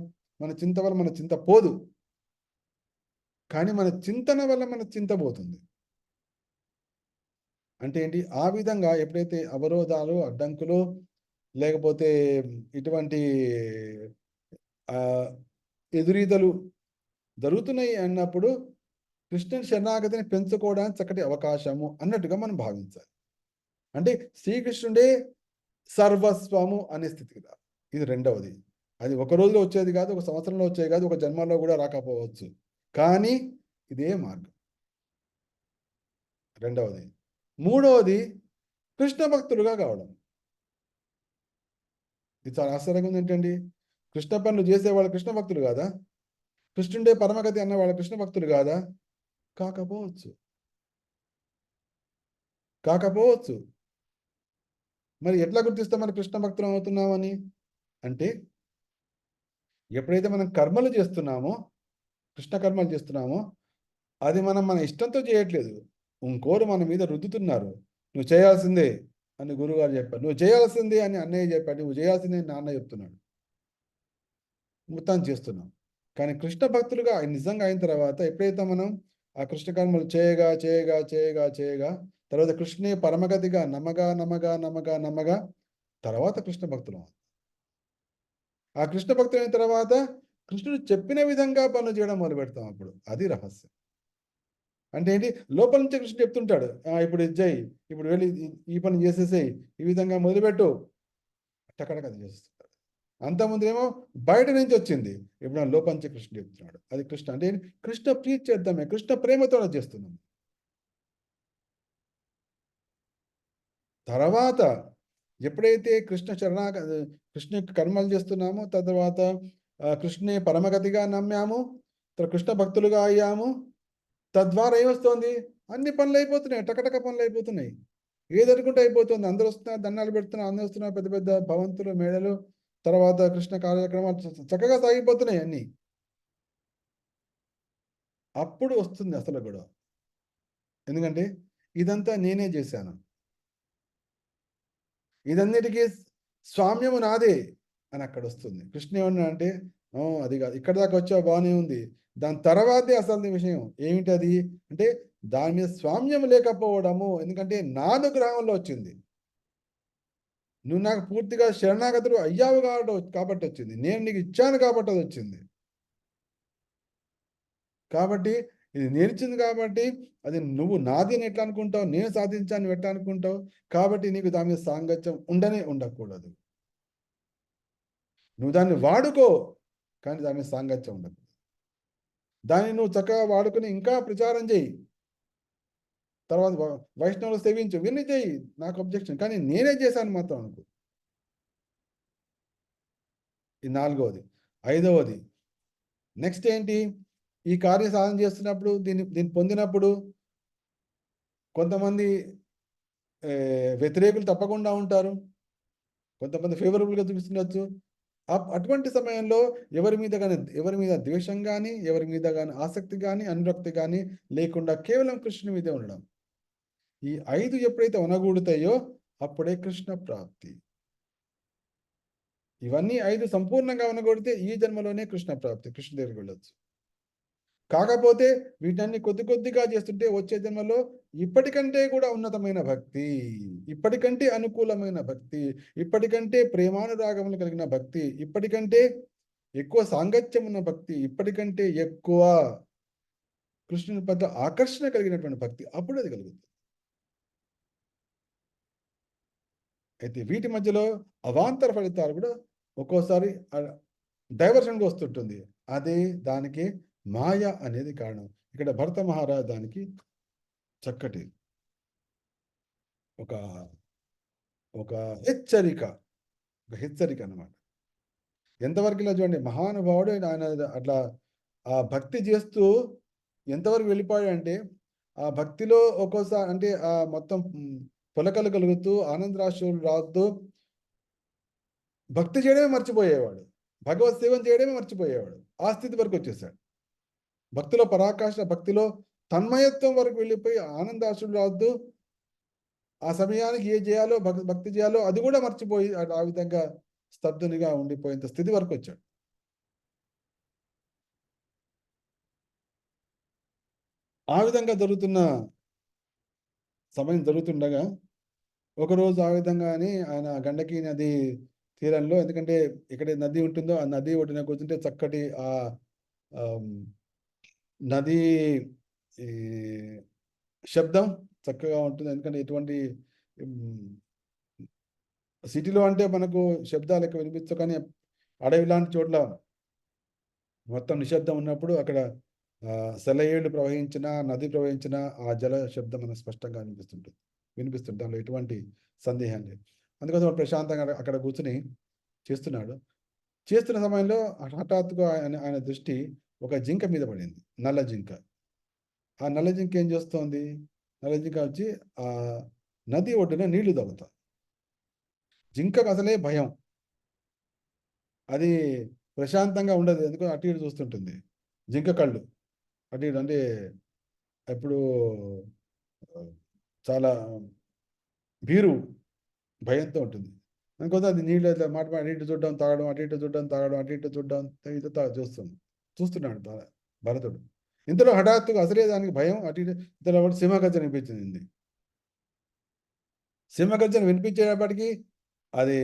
మన చింత వల్ల మన చింత పోదు, కానీ మన చింతన వల్ల మన చింత పోతుంది. అంటే ఏంటి, ఆ విధంగా ఎప్పుడైతే అవరోధాలు, అడ్డంకులు, లేకపోతే ఇటువంటి ఎదురీదలు జరుగుతున్నాయి అన్నప్పుడు కృష్ణుని శరణాగతిని పెంచుకోవడానికి చక్కటి అవకాశము అన్నట్టుగా మనం భావించాలి. అంటే శ్రీకృష్ణుడే సర్వస్వము అనే స్థితికి రా. ఇది రెండవది. అది ఒక రోజులో వచ్చేది కాదు, ఒక సంవత్సరంలో వచ్చేది కాదు, ఒక జన్మలో కూడా రాకపోవచ్చు, కానీ ఇదే మార్గం. రెండవది. మూడవది కృష్ణ భక్తులుగా కావడం. ఇది చాలా ఆశ్చర్యంగా ఉంది. ఏంటండి, కృష్ణ పనులు చేసేవాళ్ళు కృష్ణ భక్తులు కాదా? కృష్ణుడే పరమగతి అన్న వాళ్ళ కృష్ణ భక్తులు కాదా? కాకపోవచ్చు. మరి ఎట్లా గుర్తిస్తాం మన కృష్ణ భక్తులు అవుతున్నామని? అంటే ఎప్పుడైతే మనం కర్మలు చేస్తున్నామో, కృష్ణ కర్మలు చేస్తున్నామో, అది మన ఇష్టంతో చేయట్లేదు. ఇంకోరు మన మీద రుద్దుతున్నారు. నువ్వు చేయాల్సిందే అని గురువుగారు చెప్పారు, నువ్వు చేయాల్సిందే అని అన్నయ్య చెప్పాడు, నువ్వు చేయాల్సిందే అని నాన్న చెప్తున్నాడు. మొత్తాన్ని చేస్తున్నాం. కానీ కృష్ణ భక్తులుగా నిజంగా అయిన తర్వాత ఎప్పుడైతే మనం ఆ కృష్ణ కర్మలు చేయగా తర్వాత కృష్ణే పరమగతిగా నమ్మగా తర్వాత కృష్ణ భక్తులు. ఆ కృష్ణ భక్తులు అయిన తర్వాత కృష్ణుడు చెప్పిన విధంగా పనులు చేయడం మొదలు పెడతాం. అప్పుడు అది రహస్యం. అంటే ఏంటి, లోపల నుంచే కృష్ణుడు చెప్తుంటాడు, ఇప్పుడు ఇది చేయి, ఇప్పుడు వెళ్ళి ఈ పని చేసేసేయి, ఈ విధంగా మొదలుపెట్టు, టకటక అది చేస్తుంటాడు. అంతకుముందు ఏమో బయట నుంచి వచ్చింది, ఇప్పుడు లోపల నుంచి కృష్ణుడు చెప్తున్నాడు. అది కృష్ణ అంటే కృష్ణ ప్రీతి చేద్దామే, కృష్ణ ప్రేమతో అది చేస్తున్నాం. తర్వాత ఎప్పుడైతే కృష్ణ యొక్క కర్మలు చేస్తున్నామో, తర్వాత కృష్ణే పరమగతిగా నమ్మాము, తర్వాత కృష్ణ భక్తులుగా అయ్యాము, తద్వారా ఏమొస్తుంది, అన్ని పనులు అయిపోతున్నాయి, టకటక పనులు అయిపోతున్నాయి. ఏది అనుకుంటే అయిపోతుంది. అందరూ వస్తున్నారు, దండాలు పెడుతున్నారు, అందరూ వస్తున్నారు, పెద్ద పెద్ద భవంతులు, మేడలు, తర్వాత కృష్ణ కార్యక్రమాలు చక్కగా సాగిపోతున్నాయి అన్ని. అప్పుడు వస్తుంది అసలు గొడవ. ఎందుకంటే ఇదంతా నేనే చేశాను, ఇదన్నిటికీ స్వామ్యము నాదే అని అక్కడ వస్తుంది. కృష్ణ ఏమన్నా అంటే, అది కాదు, ఇక్కడ దాకా వచ్చావు బాగానే ఉంది, దాని తర్వాతే అసలు విషయం ఏమిటది అంటే, దాని మీద స్వామ్యం లేకపోవడము. ఎందుకంటే నా అనుగ్రహంలో వచ్చింది, నువ్వు నాకు పూర్తిగా శరణాగతుడు అయ్యావు కాబట్టి వచ్చింది, నేను నీకు ఇచ్చాను కాబట్టి అది వచ్చింది. కాబట్టి ఇది నేర్చింది కాబట్టి అది నువ్వు నాది అని ఎట్లా అనుకుంటావు, నేను సాధించాను ఎట్లా అనుకుంటావు. కాబట్టి నీకు దాని మీద సాంగత్యం ఉండకూడదు. నువ్వు దాన్ని వాడుకో, కానీ దాని మీద సాంగత్యం ఉండదు. దాన్ని నువ్వు చక్కగా వాడుకుని ఇంకా ప్రచారం చేయి, తర్వాత వైష్ణవులు సేవించు, విని చేయి, నాకు అబ్జెక్షన్, కానీ నేనే చేశాను మాత్రం అనుకో. ఇది 4వది. 5వది నెక్స్ట్ ఏంటి, ఈ కార్య సాధన చేస్తున్నప్పుడు దీన్ని పొందినప్పుడు కొంతమంది వ్యతిరేకులు తప్పకుండా ఉంటారు, కొంతమంది ఫేవరబుల్గా చూపిస్తుండొచ్చు. అటువంటి సమయంలో ఎవరి మీద ద్వేషం కానీ, ఎవరి మీద కానీ ఆసక్తి కానీ, అనురక్తి కానీ లేకుండా కేవలం కృష్ణుని మీదే ఉండడం. ఈ 5 ఎప్పుడైతే ఉనగూడుతాయో అప్పుడే కృష్ణ ప్రాప్తి. ఇవన్నీ 5 సంపూర్ణంగా ఉనగూడితే ఈ జన్మలోనే కృష్ణ ప్రాప్తి, కృష్ణ దగ్గరికి వెళ్ళొచ్చు. కాకపోతే వీటన్ని కొద్ది కొద్దిగా చేస్తుంటే వచ్చే జన్మలో ఇప్పటికంటే కూడా ఉన్నతమైన భక్తి, ఇప్పటికంటే అనుకూలమైన భక్తి, ఇప్పటికంటే ప్రేమానురాగములు కలిగిన భక్తి, ఇప్పటికంటే ఎక్కువ సాంగత్యం ఉన్న భక్తి, ఇప్పటికంటే ఎక్కువ కృష్ణుని పట్ల ఆకర్షణ కలిగినటువంటి భక్తి, అప్పుడు అది కలుగుతుంది. అయితే వీటి మధ్యలో అవాంతర ఫలితాలు కూడా ఒక్కోసారి డైవర్షన్గా వస్తుంటుంది. అదే దానికి మాయ అనేది కారణం. ఇక్కడ భరత మహారాజు దానికి చక్కటి ఒక ఒక హెచ్చరిక అన్నమాట. ఎంతవరకు ఇలా చూడండి, మహానుభావుడు ఆయన అట్లా ఆ భక్తి చేస్తూ ఎంతవరకు వెళ్ళిపోయాడంటే, ఆ భక్తిలో ఒక్కోసారి అంటే ఆ మొత్తం పులకలు కలుగుతూ ఆనందరాశులు రాస్తూ భక్తి చేయడమే మర్చిపోయేవాడు, భగవత్ సేవం చేయడమే మర్చిపోయేవాడు. ఆ స్థితి వరకు వచ్చేసాడు. భక్తిలో పరాకాష్ఠ, భక్తిలో తన్మయత్వం వరకు వెళ్ళిపోయి ఆనందాశులు రాద్దు, ఆ సమయానికి ఏ చేయాలో భక్తి చేయాలో అది కూడా మర్చిపోయి ఆ విధంగా స్తబ్దునిగా ఉండిపోయేంత స్థితి వరకు వచ్చాడు. ఆ విధంగా సమయం జరుగుతుండగా ఒకరోజు ఆ విధంగానే ఆయన గండకీ నది తీరంలో, ఎందుకంటే ఇక్కడ నది ఉంటుందో ఆ నది ఒడ్డున కూర్చుంటే చక్కటి ఆ నది శబ్దం చక్కగా ఉంటుంది. ఎందుకంటే ఎటువంటి సిటీలో అంటే మనకు శబ్దాలు ఎక్కువ వినిపించవు, కానీ అడవి లాంటి చోట్ల మొత్తం నిశ్శబ్దం ఉన్నప్పుడు అక్కడ సెలయేళ్ళు ప్రవహించిన, నది ప్రవహించిన ఆ జల శబ్దం మనకు స్పష్టంగా వినిపిస్తుంది. దానిలో ఎటువంటి సందేహం లేదు. అందుకోసం ప్రశాంతంగా అక్కడ కూర్చుని చేస్తున్నాడు. చేస్తున్న సమయంలో హఠాత్తుగా ఆయన దృష్టి ఒక జింక మీద పడింది, నల్ల జింక. ఆ నల్ల జింక ఏం చేస్తోంది, నల్ల జింక వచ్చి ఆ నది ఒడ్డున నీళ్లు తాగుతా. జింకకు అసలే భయం, అది ప్రశాంతంగా ఉండదు, ఎందుకో అటు ఇటు చూస్తుంటుంది. జింక కళ్ళు అటు ఇటు అంటే ఎప్పుడు చాలా భీరు భయంతో ఉంటుంది. అందుకోసం అది నీళ్ళు ఇట్లా మాట అటు ఇటు చూడడం తాగడం, అటు ఇటు చూడడం తాగడం, అటు ఇటు చూడడం చూస్తున్నాడు భరతుడు. ఇంతలో హఠాత్తుగా అసలే దానికి భయం, అటు ఇటు ఇంతలో సింహగర్జన వినిపించింది. సింహగర్జన వినిపించేటప్పటికీ అది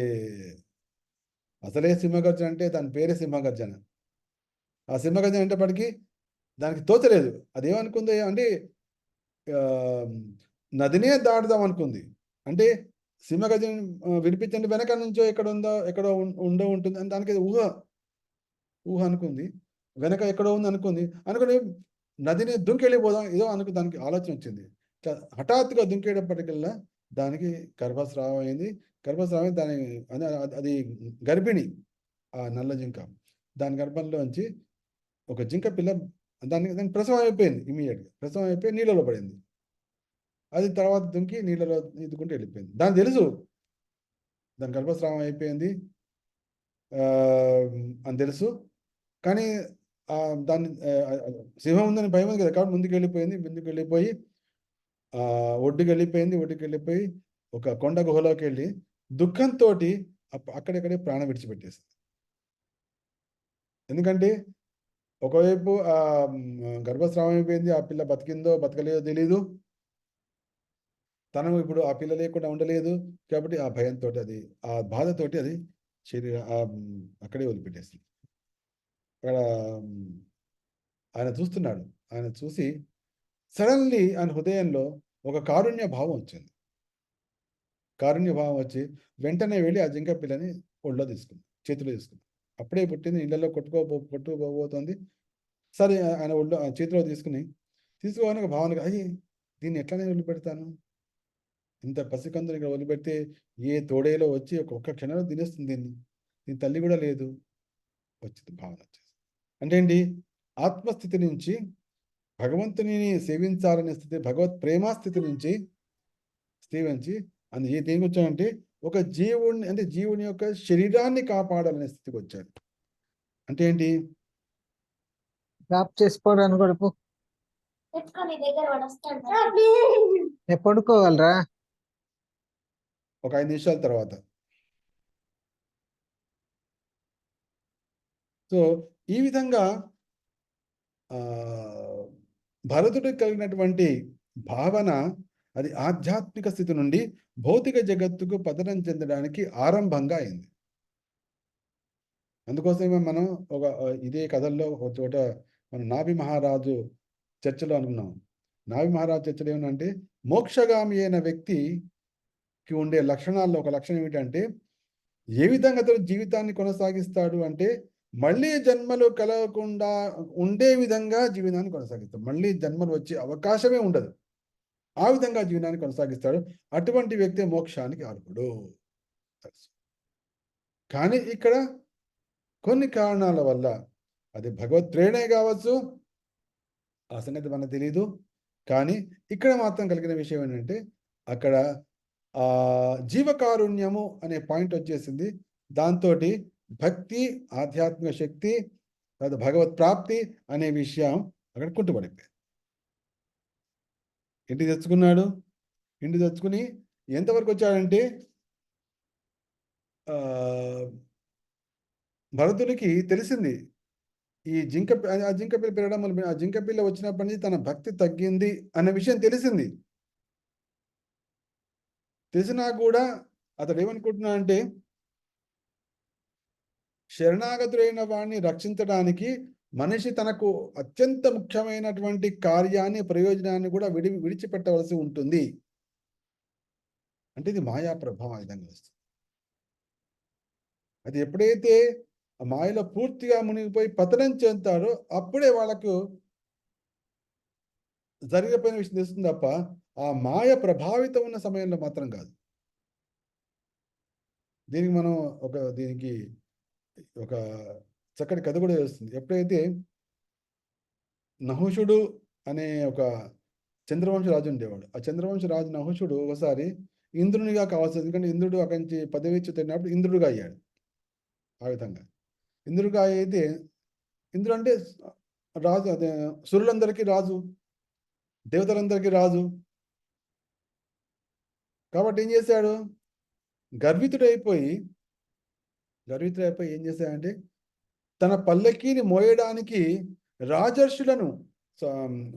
అసలే సింహగర్జన అంటే దాని పేరే సింహగర్జన. ఆ సింహగర్జన అనేటప్పటికీ దానికి తోచలేదు, అది ఏమనుకుంది అంటే నదినే దాటుదాం అనుకుంది. అంటే సింహగర్జన వినిపించండి వెనక నుంచో ఎక్కడో ఉండే ఉంటుంది అని దానికి ఊహ అనుకుంది. వెనక ఎక్కడో ఉంది అనుకుంది. అనుకుని నదిని దుంకెళ్ళిపోదాం ఏదో దానికి ఆలోచన వచ్చింది. హఠాత్తుగా దుంకేటప్పటికల్లా దానికి గర్భస్రావం అయింది. గర్భస్రావం దాని అది గర్భిణి, ఆ నల్ల జింక. దాని గర్భంలోంచి ఒక జింక పిల్ల దాని ప్రసవం అయిపోయింది. ఇమీడియట్గా ప్రసవం అయిపోయి నీళ్ళలో పడింది. అది తర్వాత దుంకి నీళ్ళలో ఈదుకుంటూ వెళ్ళిపోయింది. దానికి తెలుసు దాని గర్భస్రావం అయిపోయింది అని తెలుసు. కానీ దాన్ని సింహం ఉందని భయం ఉంది కదా, కాబట్టి ముందుకు వెళ్ళిపోయి ఒడ్డుకి వెళ్ళిపోయి ఒక కొండ గుహలోకి వెళ్ళి దుఃఖంతో అక్కడెక్కడే ప్రాణం విడిచిపెట్టేసింది. ఎందుకంటే ఒకవైపు గర్భస్రావం అయిపోయింది, ఆ పిల్ల బతికిందో బతకలేదో తెలీదు, తను ఇప్పుడు ఆ పిల్ల లేకుండా ఉండలేదు. కాబట్టి ఆ భయంతో ఆ బాధతోటి అది అక్కడే వదిలిపెట్టేసింది. అక్కడ ఆయన చూస్తున్నాడు. ఆయన చూసి సడన్లీ ఆయన హృదయంలో ఒక కారుణ్య భావం వచ్చింది. కారుణ్య భావం వచ్చి వెంటనే వెళ్ళి ఆ జింక పిల్లని చేతిలో తీసుకుంది. అప్పుడే పుట్టింది, ఇళ్లలో కొట్టుకోబోతోంది. సరే ఆయన చేతిలో తీసుకోవాలని ఒక భావనగా, అయ్యి దీన్ని ఎట్లనే వదిలిపెడతాను, ఇంత పసికందుని ఇక్కడ వదిలిపెడితే ఏ తోడేలో వచ్చి ఒక్క క్షణంలో తినేస్తుంది దీని తల్లి కూడా లేదు వచ్చింది భావన వచ్చేసి. అంటే ఏంటి, ఆత్మస్థితి నుంచి భగవంతుని సేవించాలనే స్థితి, భగవత్ ప్రేమాస్థితి నుంచి దేనికి వచ్చాడంటే ఒక జీవుని యొక్క శరీరాన్ని కాపాడాలనే స్థితికి వచ్చాడు. అంటే ఏంటి, చేసుకోవడానికి కూడా పడుకోగలరా ఒక 5 నిమిషాల తర్వాత. సో ఈ విధంగా భరతుడికి కలిగినటువంటి భావన అది ఆధ్యాత్మిక స్థితి నుండి భౌతిక జగత్తుకు పతనం చెందడానికి ఆరంభంగా అయింది. అందుకోసమే మనం ఇదే కథల్లో ఒక చోట మన నాభి మహారాజు చర్చలో అనుకున్నాం. నాభి మహారాజు చర్చలో ఏమనంటే మోక్షగామి అయిన వ్యక్తికి ఉండే లక్షణాల్లో ఒక లక్షణం ఏమిటంటే, ఏ విధంగా అతను జీవితాన్ని కొనసాగిస్తాడు అంటే మళ్ళీ జన్మలు కలగకుండా ఉండే విధంగా జీవితాన్ని కొనసాగిస్తాడు. మళ్ళీ జన్మలు వచ్చే అవకాశమే ఉండదు. ఆ విధంగా జీవనాన్ని కొనసాగిస్తాడు. అటువంటి వ్యక్తి మోక్షానికి అర్హుడు. కానీ ఇక్కడ కొన్ని కారణాల వల్ల, అది భగవత్ ప్రేరణే కావచ్చు, ఆ సంగతి మనకు తెలియదు. కానీ ఇక్కడ మాత్రం కలిగిన విషయం ఏంటంటే అక్కడ జీవకారుణ్యము అనే పాయింట్ వచ్చేసింది. దాంతో భక్తి, ఆధ్యాత్మిక శక్తి, భగవత్ ప్రాప్తి అనే విషయం అక్కడ కుంటుపడిపోయింది. ఇంటికి తెచ్చుకుని ఎంతవరకు వచ్చాడంటే భరతుడికి తెలిసింది ఈ జింక పిల్ల పెరగడం వల్ల, ఆ జింక పిల్ల వచ్చినప్పటి నుంచి తన భక్తి తగ్గింది అనే విషయం తెలిసినా కూడా అతడు ఏమనుకుంటున్నా అంటే శరణాగతుడైన వాడిని రక్షించడానికి మనిషి తనకు అత్యంత ముఖ్యమైనటువంటి కార్యాన్ని, ప్రయోజనాన్ని కూడా విడిచిపెట్టవలసి ఉంటుంది. అంటే ఇది మాయా ప్రభావం ఆ విధంగా వస్తుంది. అది ఎప్పుడైతే ఆ మాయలో పూర్తిగా మునిగిపోయి పతనం చెందుతాడో అప్పుడే వాళ్ళకు జరిగిపోయిన విషయం తెలుస్తుంది తప్ప ఆ మాయ ప్రభావితం ఉన్న సమయంలో మాత్రం కాదు. దీనికి ఒక చక్కటి కథ కూడా వస్తుంది. ఎప్పుడైతే నహుషుడు అనే ఒక చంద్రవంశ రాజు ఉండేవాడు. ఆ చంద్రవంశ రాజు నహుషుడు ఒకసారి ఇంద్రునిగా కావాల్సింది, ఎందుకంటే ఇంద్రుడు అక్కడి నుంచి పదవిచ్చి తిన్నప్పుడు ఇంద్రుడుగా అయ్యాడు. ఆ విధంగా ఇంద్రుడుగా అయితే, ఇంద్రుడు అంటే రాజు, అదే సురులందరికీ రాజు, దేవతలందరికీ రాజు. కాబట్టి ఏం చేశాడు, గర్వితుడైపోయి ఏం చేశాడంటే తన పల్లకీని మోయడానికి రాజర్షులను,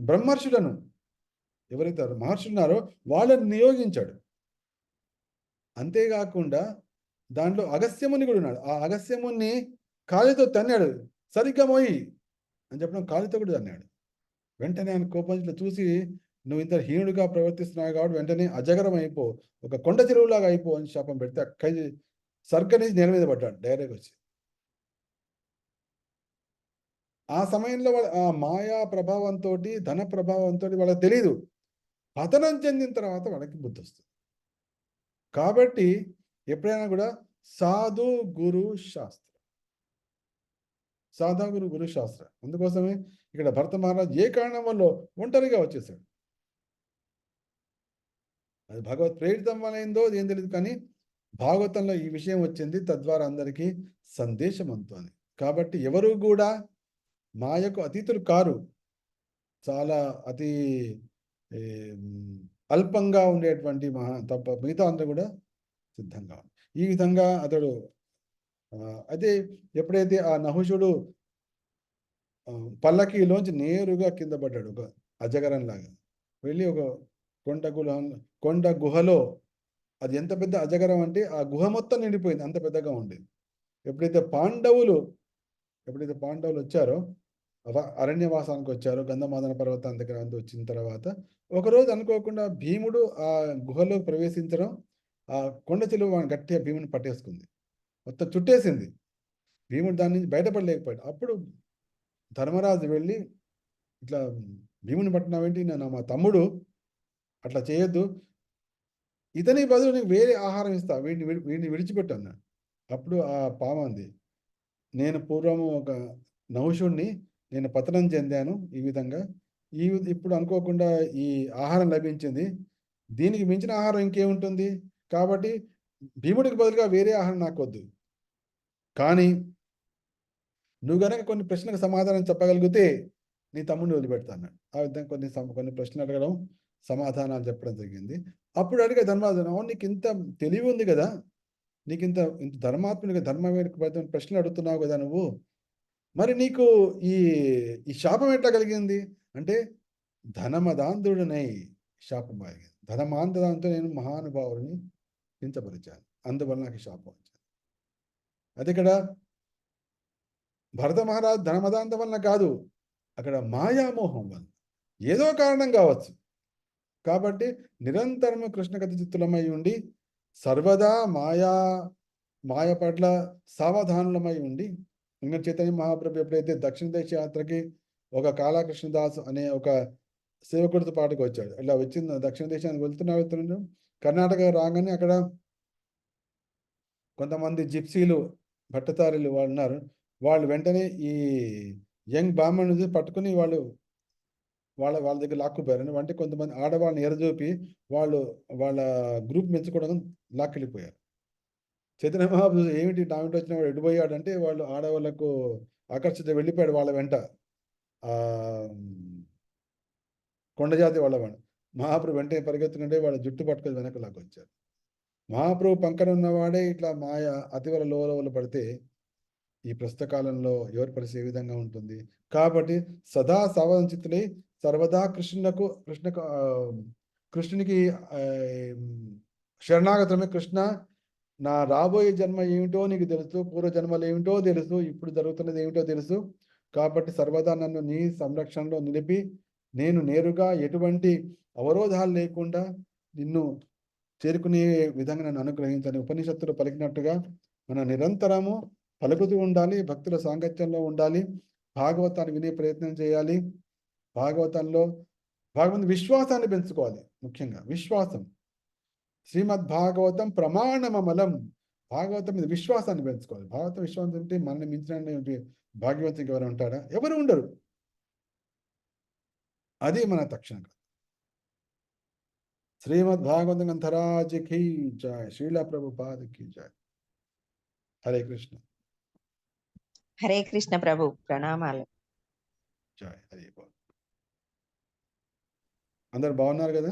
బ్రహ్మర్షులను, ఎవరైతే మహర్షులు ఉన్నారో వాళ్ళని నియోగించాడు. అంతేకాకుండా దాంట్లో అగస్త్యముని కూడా ఉన్నాడు. ఆ అగస్త్యముని కాలితో తన్నాడు. సరిగ్గా మోయి అని చెప్పడం, కాలితో కూడా తన్నాడు. వెంటనే ఆయన కోపంలో చూసి నువ్వు ఇంత హీనుడిగా ప్రవర్తిస్తున్నావు కాబట్టి వెంటనే అజగరం అయిపో, ఒక కొండ చెరువులాగా అయిపో అని శాపం పెడితే అక్కడి స్వర్గం నుంచి నేల మీద పడ్డాడు డైరెక్ట్ వచ్చి. ఆ సమయంలో ఆ మాయా ప్రభావంతో, ధన ప్రభావంతో వాళ్ళకి తెలీదు. పతనం చెందిన తర్వాత వాళ్ళకి బుద్ధి వస్తుంది. కాబట్టి ఎప్పుడైనా కూడా సాధు గురు శాస్త్ర, సాధా గురు గురు శాస్త్ర. అందుకోసమే ఇక్కడ భరత మహారాజ్ ఏ కారణం వల్ల ఒంటరిగా వచ్చేసాడు. అది భగవత్ ప్రేరితం అయిందో ఏం తెలియదు, కానీ భాగవతంలో ఈ విషయం వచ్చింది. తద్వారా అందరికీ సందేశం అందుతోంది. కాబట్టి ఎవరు కూడా మాయకు అతీతులు కారు. చాలా అతి అల్పంగా ఉండేటువంటి తప్ప మిగతా అందరూ కూడా సిద్ధంగా ఉంది. ఈ విధంగా అతడు అయితే ఎప్పుడైతే ఆ నహుషుడు పల్లకీలోంచి నేరుగా కింద పడ్డాడు, ఒక అజగరంలాగా వెళ్ళి ఒక కొండ గుహలో, అది ఎంత పెద్ద అజగరం అంటే ఆ గుహ మొత్తం నిండిపోయింది, అంత పెద్దగా ఉండేది. ఎప్పుడైతే పాండవులు వచ్చారో, అరణ్యవాసానికి వచ్చారో, గంధమాదన పర్వతం దగ్గర వచ్చిన తర్వాత ఒకరోజు అనుకోకుండా భీముడు ఆ గుహలో ప్రవేశించడం, ఆ కొండ చిలువ గట్టిగా భీముని పట్టేసుకుంది, మొత్తం చుట్టేసింది. భీముడు దాని నుంచి బయటపడలేకపోయాడు. అప్పుడు ధర్మరాజు వెళ్ళి, ఇట్లా భీముని పట్టినావేంటి, నేను మా తమ్ముడు, అట్లా చేయొద్దు, ఇతని బదులు నీకు వేరే ఆహారం ఇస్తా, వీడిని విడిచిపెట్టు అన్నాడు. అప్పుడు ఆ పామంది, నేను పూర్వము ఒక నహుషుణ్ణి, నేను పతనం చెందాను ఈ విధంగా, ఇప్పుడు అనుకోకుండా ఈ ఆహారం లభించింది, దీనికి మించిన ఆహారం ఇంకేముంటుంది, కాబట్టి భీముడికి బదులుగా వేరే ఆహారం నాకు వద్దు, కానీ నువ్వు కనుక కొన్ని ప్రశ్నలకు సమాధానం చెప్పగలిగితే నీ తమ్ముడిని వదిలిపెడతా అన్నాడు. ఆ విధంగా కొన్ని ప్రశ్నలు అడగడం, సమాధానాలు చెప్పడం జరిగింది. అప్పుడు అడిగే ధర్మరాజు, నీకు ఇంత తెలివి ఉంది కదా, నీకు ఇంత ధర్మాత్మునిగా ధర్మవేత్త ప్రశ్నలు అడుగుతున్నావు కదా నువ్వు, మరి నీకు ఈ శాపం ఎట్లా కలిగింది అంటే, ధనమదాంధుడినై శాపం కలిగింది. ధనమాంధదాంతో నేను మహానుభావుడిని కించపరిచాను, అందువల్ల నాకు శాపం వచ్చింది. అది ఇక్కడ భరత మహారాజు ధనమదాంతం వలన కాదు, అక్కడ మాయామోహం వల్ల, ఏదో కారణం కావచ్చు. కాబట్టి నిరంతరము కృష్ణ కథ చిత్తులమై ఉండి, సర్వదా మాయ పట్ల సావధానులమై ఉండి, ఇంకా చైతన్య మహాప్రభు ఎప్పుడైతే దక్షిణ దేశ యాత్రకి ఒక కాళకృష్ణదాస్ అనే ఒక సేవకుడితో పాటుకు వచ్చాడు, ఇలా వచ్చింది దక్షిణ దేశానికి వెళ్తున్నాడు. కర్ణాటక రాగానే అక్కడ కొంతమంది జిప్సీలు, భట్టతారీలు వాళ్ళు ఉన్నారు. వాళ్ళు వెంటనే ఈ యంగ్ బ్రాహ్మణుని పట్టుకుని వాళ్ళ దగ్గర లాక్కుపోయారు. అంటే కొంతమంది ఆడవాళ్ళని ఎరజూపి వాళ్ళ గ్రూప్ మెచ్చుకోవడం లాక్కెళ్ళిపోయారు. చైతన్య మహాప్రభు ఏమిటి నా వెంట వచ్చిన వాడు ఎడిపోయాడు అంటే, వాళ్ళు ఆడవాళ్ళకు ఆకర్షిత వెళ్ళిపోయాడు వాళ్ళ వెంట, కొండజాతి వాళ్ళవాడు. మహాప్రభు వెంటనే పరిగెత్తుకుంటే వాళ్ళ జుట్టు పట్టుకొని వెనక్కి లాక్కొచ్చారు. మహాప్రభు పక్కన ఉన్నవాడే ఇట్లా మాయ అతివల లోల పడితే ఈ ప్రస్తుత కాలంలో ఎవరి పరిస్థితి ఏ విధంగా ఉంటుంది. కాబట్టి సదా సావధానచిత్తులై సర్వదా కృష్ణునికి శరణాగతమే. కృష్ణ, నా రాబోయే జన్మ ఏమిటో నీకు తెలుసు, పూర్వ జన్మలు ఏమిటో తెలుసు, ఇప్పుడు జరుగుతున్నది ఏమిటో తెలుసు, కాబట్టి సర్వదా నన్ను నీ సంరక్షణలో నిలిపి, నేను నేరుగా ఎటువంటి అవరోధాలు లేకుండా నిన్ను చేరుకునే విధంగా నన్ను అనుగ్రహించని ఉపనిషత్తులు పలికినట్టుగా మనం నిరంతరము పలుకుతూ ఉండాలి, భక్తుల సాంగత్యంలో ఉండాలి, భాగవతాన్ని వినే ప్రయత్నం చేయాలి. భాగవతంలో విశ్వాసాన్ని పెంచుకోవాలి. ముఖ్యంగా విశ్వాసం. శ్రీమద్ భాగవతం ప్రమాణమమలం. భాగవతం మీద విశ్వాసాన్ని పెంచుకోవాలి. భాగవతం విశ్వాసం అంటే మనల్ని మించిన భాగ్యవంతునికి ఎవరు ఉంటారా? ఎవరు ఉండరు. అది మన తక్షణ. శ్రీమద్ భాగవతం గ్రంథరాజ్ కీ జయ, శ్రీల ప్రభుపాద కీ జయ. హరే కృష్ణ. హరే కృష్ణ ప్రభు, ప్రణామాలు. జయ హరే. అందరు బాగున్నారు కదా?